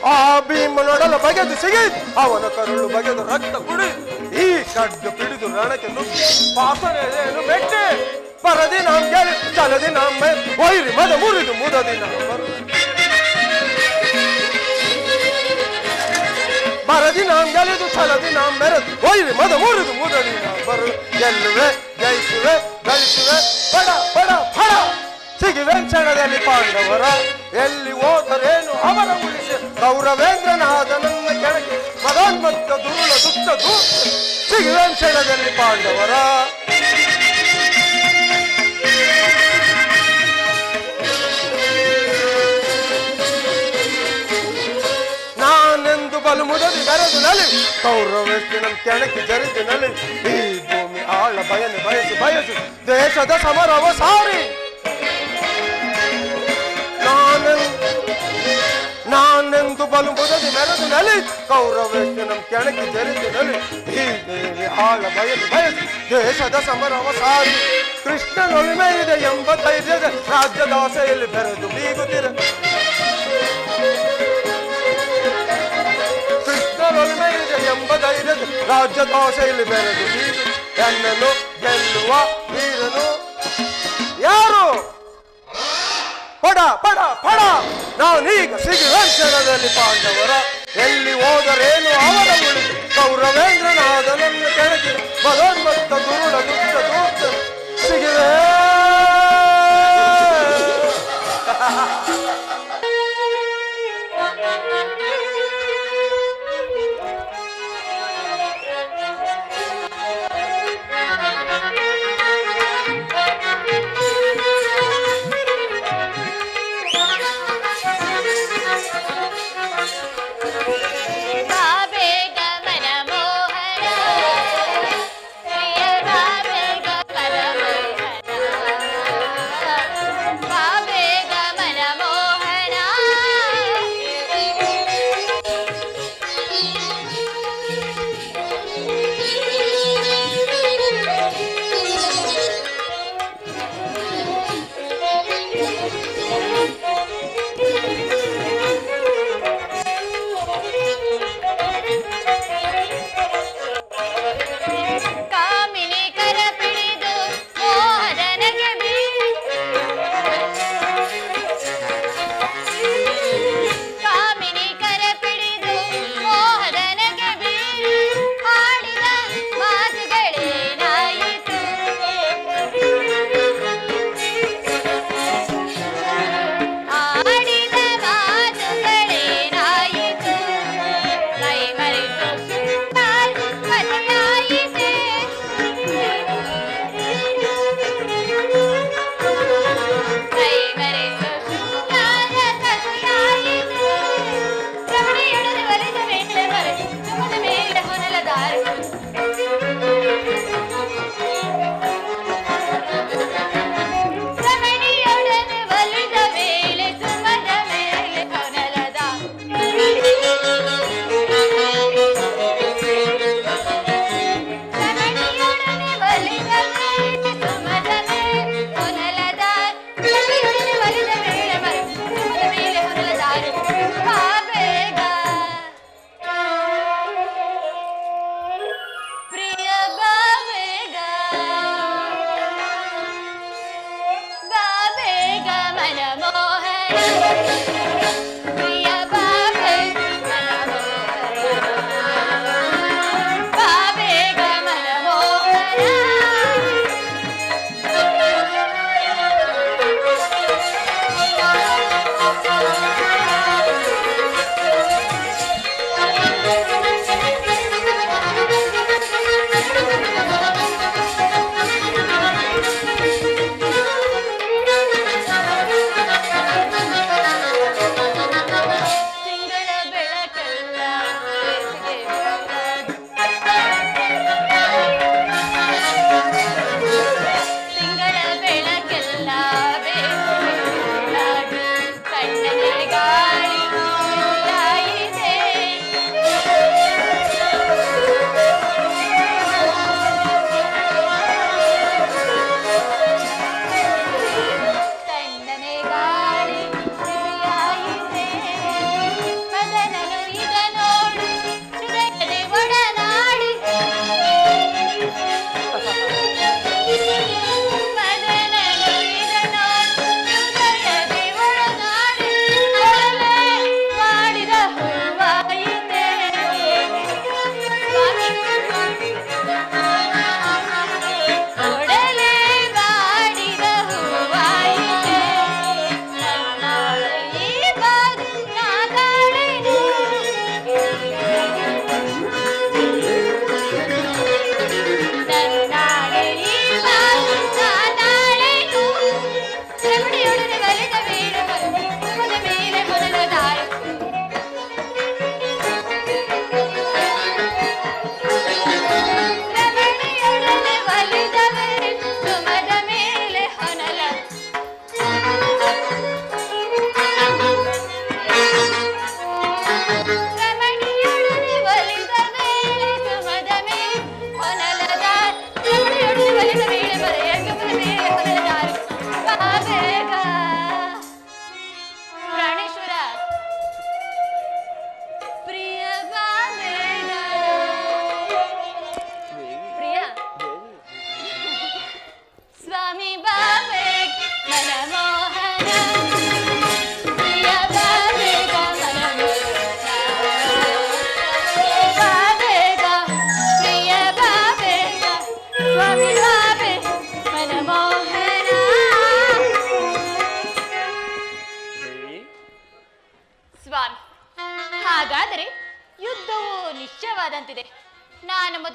ಆ ಭೀಮನೊಡಲ ಬಗೆದು ಸಿಗಿ ಅವನ ಕರಳು ಬಗೆದು ರಕ್ತ ಕುಡಿದು ಈ ಕಡ್ಡು ಬಿಡಿದು ರಣಕ್ಕೆ ನುಗ್ಗು ಪಾರ್ಥನೆರೆಯನ್ನು ಮೆಟ್ಟೆ ಪರದಿ ನಾಂ ಗೆಲ್ಲಿ ಚಲದಿ ನಾಂ ವೈರಿ ಮದ ಮುರಿದು ಮುದದಿ ನಾವು ಬರದಿ ನಾಂ ಗೆಲಿದು ಛಲದಿ ನಾಂ ಮೆರೆದು ವೈರಿ ಮದ ಮುರಿದು ಮುದದಿ ನಾವು ಬರು ಗೆಲ್ಲುವೆ ಜಯಿಸುವೆ ಗಳಿಸುವೆ ಬಡ ಬಡ ಫಡ ಸಿಗಿವೆ ಕ್ಷಣದಲ್ಲಿ ಪಾಂಡವರ ಎಲ್ಲಿ ಹೋದರೇನು ಅವರ ಉಳಿಸಿ ಕೌರವೇಂದ್ರನಾದ ನನ್ನ ಕೆಳಗೆ ಮದೋನ್ಮತ್ತ ದುರುಳ ದುಷ್ಟ ಸಿಗಿವೆ ಕ್ಷಣದಲ್ಲಿ ಪಾಂಡವರ ನಾನೆಂದು ಬಲು ಮುದದಿ ಬೆರೆದು ನಲಿ ಕೌರವೆಷ್ಟಿನ ಕೆಣಕಿ ಜರಿದು ನಲಿ ಈ ಭೂಮಿ ಆಳ ಬಯಲು ಬಯಸು ದೇಶದ ಸಮರವ ಸಾರಿ ನಾನೆಂದು ಬಲು ಮುದದಿ ಮೆರೆದು ಮೆರೆದು ನಲಿ ಕೌರವೇಶ ನಮ್ ಕೆಣಕಿ ಜರಿದು ನಲಿ ಈ ದೇವಿ ಹಾಳ ಬಯಲು ಬಯಲು ದೇಶದ ಸಮರವ ಸಾರಿ ಕೃಷ್ಣನೊಳಿಮೆ ಇದೆ ಎಂಬ ಧೈರ್ಯದ ರಾಜ್ಯದಾಸೆಯಲ್ಲಿ ಬೆರೆದು ಬೀಗುತ್ತಿರ ಕೃಷ್ಣನೊಳಿಮೆ ಇದೆ ಎಂಬ ಧೈರ್ಯದ ರಾಜ್ಯದಾಸೆಯಲ್ಲಿ ಬೆರೆದು ಬೀಗು ಎನ್ನನ್ನು ಗೆಲ್ಲುವ ವೀರನು ಯಾರು? ಪಡ ಪಡ ಪಡ ನಾನೀಗ ಸಿಗುವಂಚನದಲ್ಲಿ ಪಾಂಡವರ ಎಲ್ಲಿ ಹೋದರೇನು ಅವರ ಉಳಿ ಕೌರವೇಂದ್ರನಾದ ನನ್ನ ಕೆಳಗೆ ಮದೋನ್ಮತ್ತ ದುರುಳ ದುಷ್ಟ ದೂತ ಸಿಗುವೆ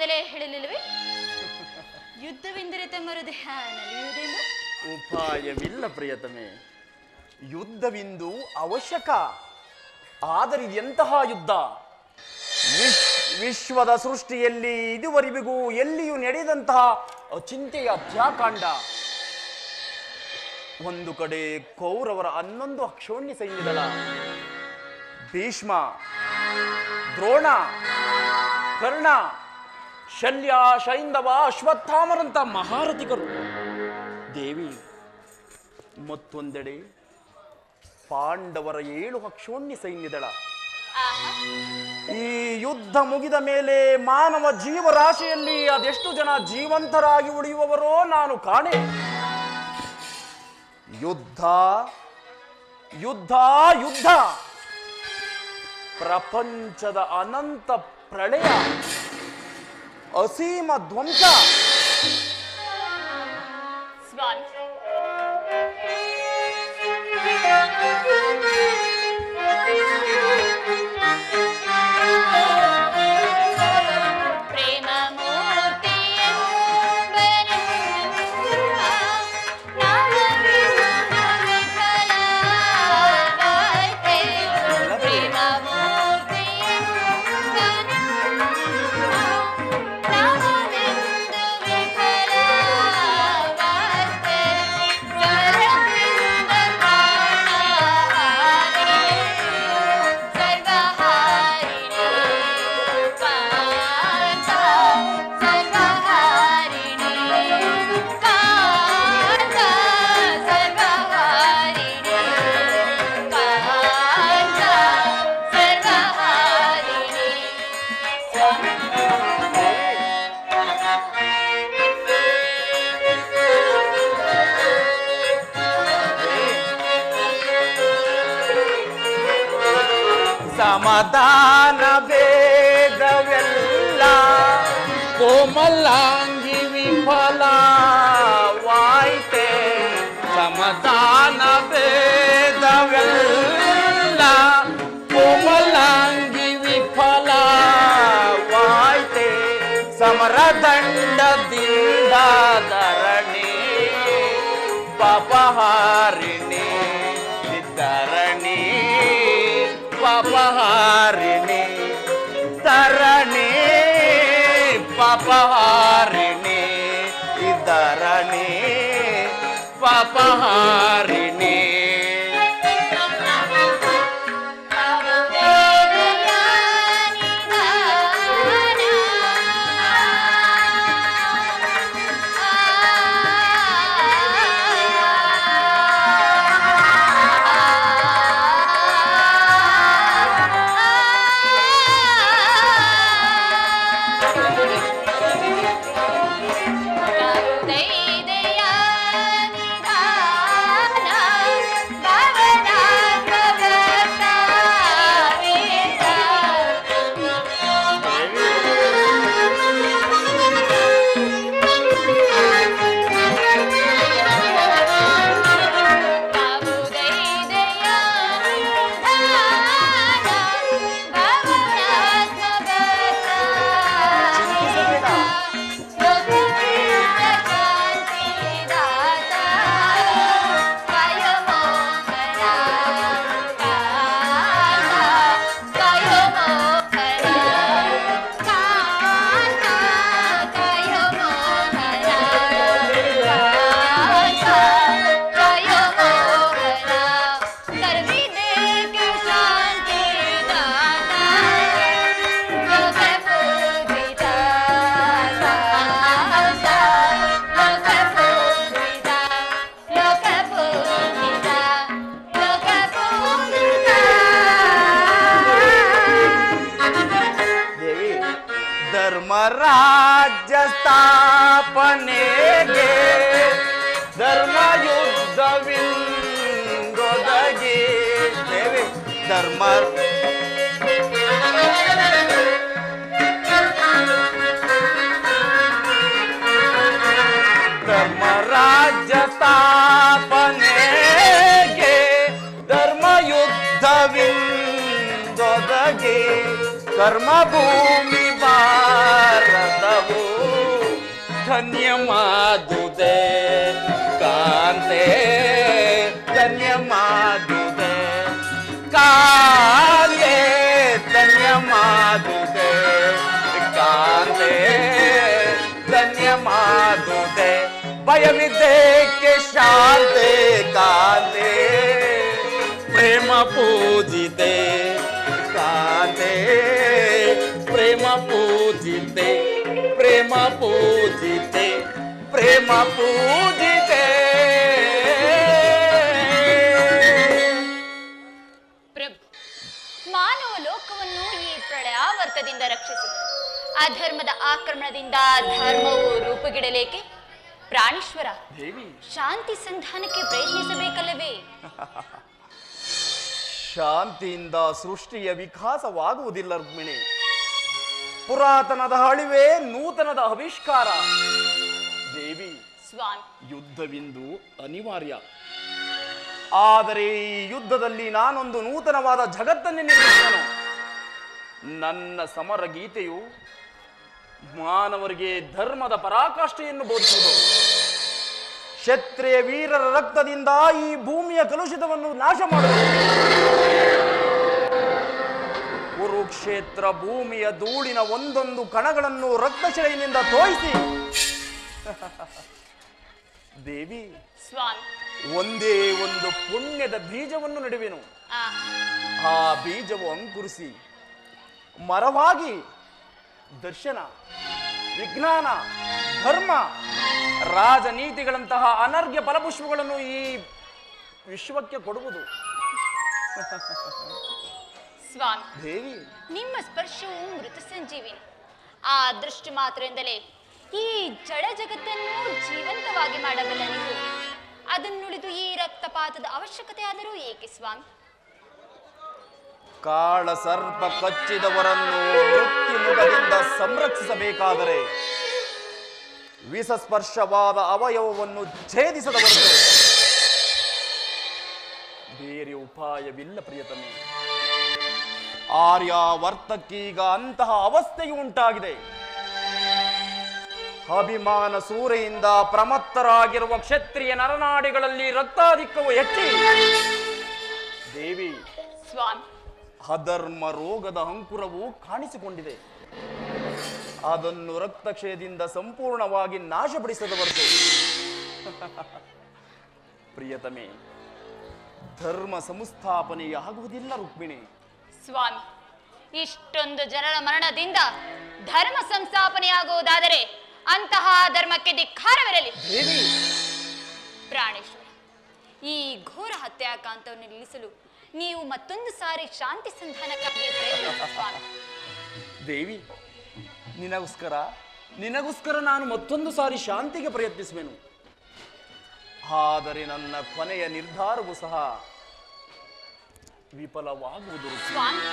ಮೊದಲೇ ಹೇಳಲಿಲ್ಲವೇ? ಯುದ್ಧವೆಂದರೆ ತಮ್ಮ ಹೃದಯ ನಲಿಯುವುದೆಂದು. ಉಪಾಯವಿಲ್ಲ ಪ್ರಿಯತಮೆ, ಯುದ್ಧವಿಂದು ಅವಶ್ಯಕ. ಆದರೆ ಎಂತಹ ಯುದ್ಧ? ವಿಶ್ವದ ಸೃಷ್ಟಿಯಲ್ಲಿ ಇದುವರೆಗೂ ಎಲ್ಲಿಯೂ ನಡೆದಂತಹ ಅಚಿಂತೆಯ ಹತ್ಯಾಕಾಂಡ. ಒಂದು ಕಡೆ ಕೌರವರ 11 ಅಕ್ಷೋಣ್ಯ ಸೈನ್ಯದಳ, ಭೀಷ್ಮ, ದ್ರೋಣ, ಕರ್ಣ, ಶಲ್ಯ, ಶೈಂದವ, ಅಶ್ವತ್ಥಾಮರಂತ ಮಹಾರಥಿಕರು ದೇವಿ. ಮತ್ತೊಂದೆಡೆ ಪಾಂಡವರ 7 ಅಕ್ಷೋಣ್ಯ ಸೈನ್ಯದಳ. ಈ ಯುದ್ಧ ಮುಗಿದ ಮೇಲೆ ಮಾನವ ಜೀವರಾಶಿಯಲ್ಲಿ ಅದೆಷ್ಟು ಜನ ಜೀವಂತರಾಗಿ ಉಳಿಯುವವರೋ ನಾನು ಕಾಣೆ. ಯುದ್ಧ ಯುದ್ಧ ಯುದ್ಧ, ಪ್ರಪಂಚದ ಅನಂತ ಪ್ರಳಯ, ಅಸೀಮ ಧ್ವಂಸ. ಸ್ವಾಮಿ, ಪ್ರೇಮ ಸಮಾಧಾನ ಬೇಗವೆಲ್ಲ ಕೋಮಲಾಂಗಿ ವಿಫಲವಾಯ್ತೆ. ಸಮಾಧಾನ ಬೇಗವೆಲ್ಲ ಕೋಮಲಾಂಗಿ ವಿಫಲವಾಯ್ತೆ. ಸಮರದಂಡದಿಂದ ಧರಣಿ ಪಾಪಹಾರಿಣಿ ಧರಣಿ ಪಾಪಹಾರಿಣಿ ಧರಣಿ ಪಾಪಹಾರಿಣಿ ಧರಣಿ ಪಾಪಹಾರಿಣಿ. ಧರ್ಮರಾಜ್ಯ ಸ್ಥಾಪನೆಗೆ ಧರ್ಮಯುದ್ಧವಿಂದೊದಗಿ ದೇವಿ ಧರ್ಮ ಧರ್ಮರಾಜ್ಯ ಸ್ಥಾಪನೆಗೆ ಧರ್ಮಯುದ್ಧವಿಂದೊದಗಿ ಕರ್ಮಭೂಮಿ ಭಾರತ ಧನ್ಯ ಮಾಡುದೆ ಕಾಂತೆ ಧನ್ಯ ಮಾಡುದೆ ಕಾಂತೆ ಧನ್ಯ ಮಾಡುದೆ ಕಾಂತೆ ಧನ್ಯ ಮಾಡುದೆ ಭಯವಿದ್ದೇಕೆ ಶಾಂತೆ ಕಾಂತೆ ಪ್ರೇಮ ಪೂಜಿತೆ ಕಾಂತೆ ಪ್ರೇಮ ಪೂಜಿತೆ ಪ್ರೇಮ ಪೂಜಿತೆ ಪ್ರೇಮ ಪೂಜಿತೆ ಪ್ರಭು, ಮಾನವ ಲೋಕವನ್ನು ಈ ಪ್ರಳಯಾವರ್ತದಿಂದ ರಕ್ಷಿಸಿ ಅಧರ್ಮದ ಆಕ್ರಮಣದಿಂದ ಧರ್ಮವು ರೂಪುಗಿಡಲೇಕೆ? ಪ್ರಾಣೇಶ್ವರ, ದೇವಿ, ಶಾಂತಿ ಸಂಧಾನಕ್ಕೆ ಪ್ರಯತ್ನಿಸಬೇಕಲ್ಲವೇ? ಶಾಂತಿಯಿಂದ ಸೃಷ್ಟಿಯ ವಿಕಾಸವಾಗುವುದಿಲ್ಲ ರುಕ್ಮಿಣಿ. ಪುರಾತನದ ಅಳಿವೆ ನೂತನದ ಆವಿಷ್ಕಾರ. ದೇವಿ, ಸ್ವಾಮಿ, ಯುದ್ಧವಿಂದು ಅನಿವಾರ್ಯ. ಆದರೆ ಈ ಯುದ್ಧದಲ್ಲಿ ನಾನೊಂದು ನೂತನವಾದ ಜಗತ್ತನ್ನೇ ನಿರ್ಮಿಸಿದನು. ನನ್ನ ಸಮರ ಗೀತೆಯು ಮಾನವರಿಗೆ ಧರ್ಮದ ಪರಾಕಾಷ್ಠೆಯನ್ನು ಬೋಧಿಸುವುದು. ಕ್ಷತ್ರಿಯ ವೀರರ ರಕ್ತದಿಂದ ಈ ಭೂಮಿಯ ಕಲುಷಿತವನ್ನು ನಾಶ ಮಾಡುವುದು. ಕುರುಕ್ಷೇತ್ರ ಭೂಮಿಯ ಧೂಳಿನ ಒಂದೊಂದು ಕಣಗಳನ್ನು ರಕ್ತಶಿಲೆಯಿಂದ ತೋಯಿಸಿ ದೇವಿ, ಸ್ವಾಮಿ, ಒಂದೇ ಒಂದು ಪುಣ್ಯದ ಬೀಜವನ್ನು ನೆಡುವೆನು. ಆ ಬೀಜವು ಅಂಕುರಿಸಿ ಮರವಾಗಿ ದರ್ಶನ, ವಿಜ್ಞಾನ, ಧರ್ಮ, ರಾಜನೀತಿಗಳಂತಹ ಅನರ್ಘ್ಯ ಫಲಪುಷ್ಪಗಳನ್ನು ಈ ವಿಶ್ವಕ್ಕೆ ಕೊಡುವುದು. ಸ್ವಾಮಿ, ದೇವಿ, ನಿಮ್ಮ ಸ್ಪರ್ಶವು ಮೃತ ಸಂಜೀವಿನಿ. ಆ ದೃಷ್ಟಿ ಮಾತ್ರದಿಂದಲೇ ಈ ಜಡ ಜಗತ್ತನ್ನು ಜೀವಂತವಾಗಿ ಮಾಡಬಲ್ಲ ನೀವು ಅದನ್ನುಳಿದು ಈ ರಕ್ತಪಾತದ ಅವಶ್ಯಕತೆ ಆದರೂ ಏಕೆ ಸ್ವಾಮಿ? ಕಾಳ ಸರ್ಪ ಕಚ್ಚಿದವರನ್ನು ಮೃತ್ಯುಮುಖದಿಂದ ಸಂರಕ್ಷಿಸಬೇಕಾದರೆ ವಿಷಸ್ಪರ್ಶವಾದ ಅವಯವವನ್ನು ಛೇದಿಸದವರನ್ನು ಬೇರೆ ಉಪಾಯವಿಲ್ಲ ಪ್ರಿಯತಮೆ. ಆರ್ಯಾವರ್ತಕ್ಕೀಗ ಅಂತಹ ಅವಸ್ಥೆಯು ಉಂಟಾಗಿದೆ. ಅಭಿಮಾನ ಸೂರೆಯಿಂದ ಪ್ರಮತ್ತರಾಗಿರುವ ಕ್ಷತ್ರಿಯ ನರನಾಡಿಗಳಲ್ಲಿ ರಕ್ತಾಧಿಕ್ಯವು ಹೆಚ್ಚಿ ದೇವಿ, ಸ್ವಾಮಿ, ಅಧರ್ಮ ರೋಗದ ಅಂಕುರವು ಕಾಣಿಸಿಕೊಂಡಿದೆ. ಅದನ್ನು ರಕ್ತಕ್ಷಯದಿಂದ ಸಂಪೂರ್ಣವಾಗಿ ನಾಶಪಡಿಸದವರೆಗೂ ಪ್ರಿಯತಮೆ, ಧರ್ಮ ಸಂಸ್ಥಾಪನೆಯಾಗುವುದಿಲ್ಲ ರುಕ್ಮಿಣಿ. ಸ್ವಾಮಿ, ಇಷ್ಟೊಂದು ಜನರ ಮರಣದಿಂದ ಧರ್ಮ ಸಂಸ್ಥಾಪನೆಯಾಗುವುದಾದರೆ ಅಂತಹ ಧರ್ಮಕ್ಕೆ ಧಿಕ್ಕಾರವಿರಲಿ. ದೇವಿ, ಪ್ರಾಣೇಶ್ವರ, ಈ ಘೋರ ಹತ್ಯಾಕಾಂತವನ್ನು ನಿಲ್ಲಿಸಲು ನೀವು ಮತ್ತೊಂದು ಸಾರಿ ಶಾಂತಿ ಸಂಧಾನಕ್ಕಾಗಿ ಪ್ರಯತ್ನಿಸಿ ಸ್ವಾಮಿ. ದೇವಿ, ನಿನಗೋಸ್ಕರ ನಾನು ಮತ್ತೊಂದು ಸಾರಿ ಶಾಂತಿಗೆ ಪ್ರಯತ್ನಿಸುವೆನು. ಆದರೆ ನನ್ನ ಕೊನೆಯ ನಿರ್ಧಾರವೂ ಸಹ ವಿಫಲವಾಗುವುದು ಸ್ವಾಮಿ.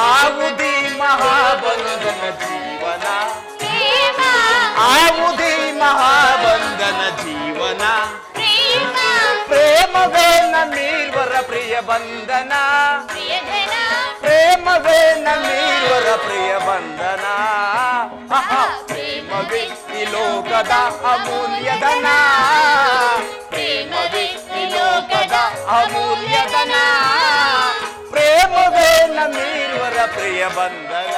ಆವುದಿ ಮಹಾಬಂಧನ ಜೀವನ, ಆವುದಿ ಮಹಾಬಂಧನ ಜೀವನ, ಪ್ರೇಮವೇ ನಮ್ಮೀರ್ವರ ಪ್ರಿಯ ಬಂಧನ, ಪ್ರೇಮವೇ ನಮ್ಮೀರ್ವರ ಪ್ರಿಯ ಬಂಧನ, ಪ್ರೇಮವೇ ಈ ಲೋಕದ ಅಮೂಲ್ಯಧನ, ಪ್ರೇಮವೇ ಈ ಲೋಕದ ಅಮೂಲ್ಯಧನ, ಪ್ರೇಮವೇ ನಮ್ಮೀರ್ವರ ಪ್ರಿಯ ಬಂಧನ.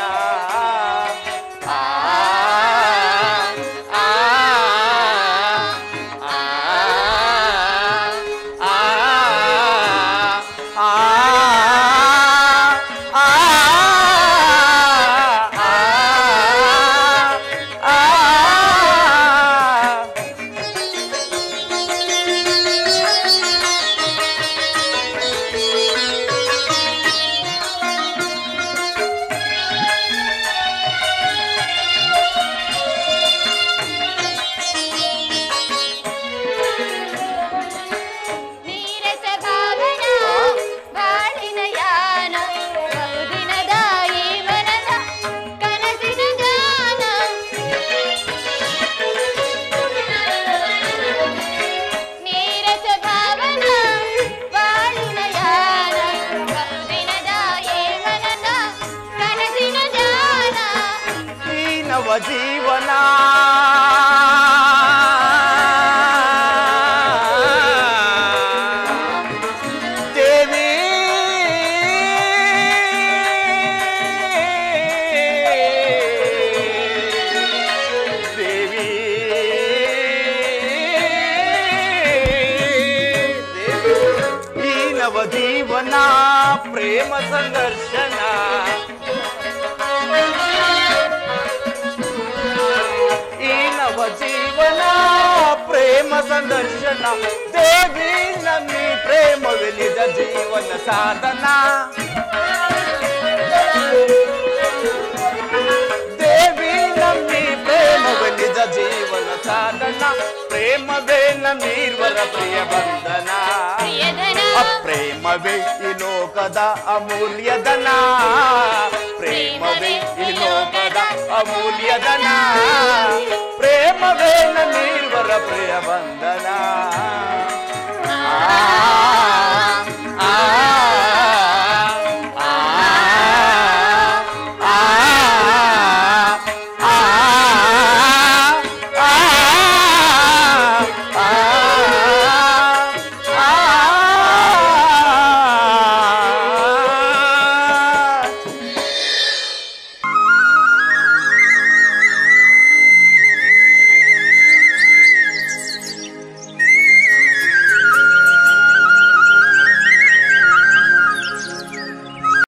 ಜೀವನ ದೇವಿ ದೇವಿ ಈ ನವ ಜೀವನ ಪ್ರೇಮ ಸಂದರ್ಶನ ಈ ನವ ಜೀವನ ಪ್ರೇಮ ಸಂದರ್ಶನ ದೇವಿ ನನ್ನಿ ಪ್ರೇಮವೇ ನಿಜ ಜೀವನ ಸಾಧನ ದೇವಿ ನನ್ನಿ ಪ್ರೇಮವೇ ನಿಜ ಜೀವನ ಸಾಧನ ಪ್ರೇಮವೇ ನನ್ನೀರ್ವರ ಪ್ರಿಯ ಬಂಧನ ಪ್ರಿಯಧನ ಅಪ್ರೇಮವೇ ಈ ಲೋಕದ ಅಮೂಲ್ಯಧನ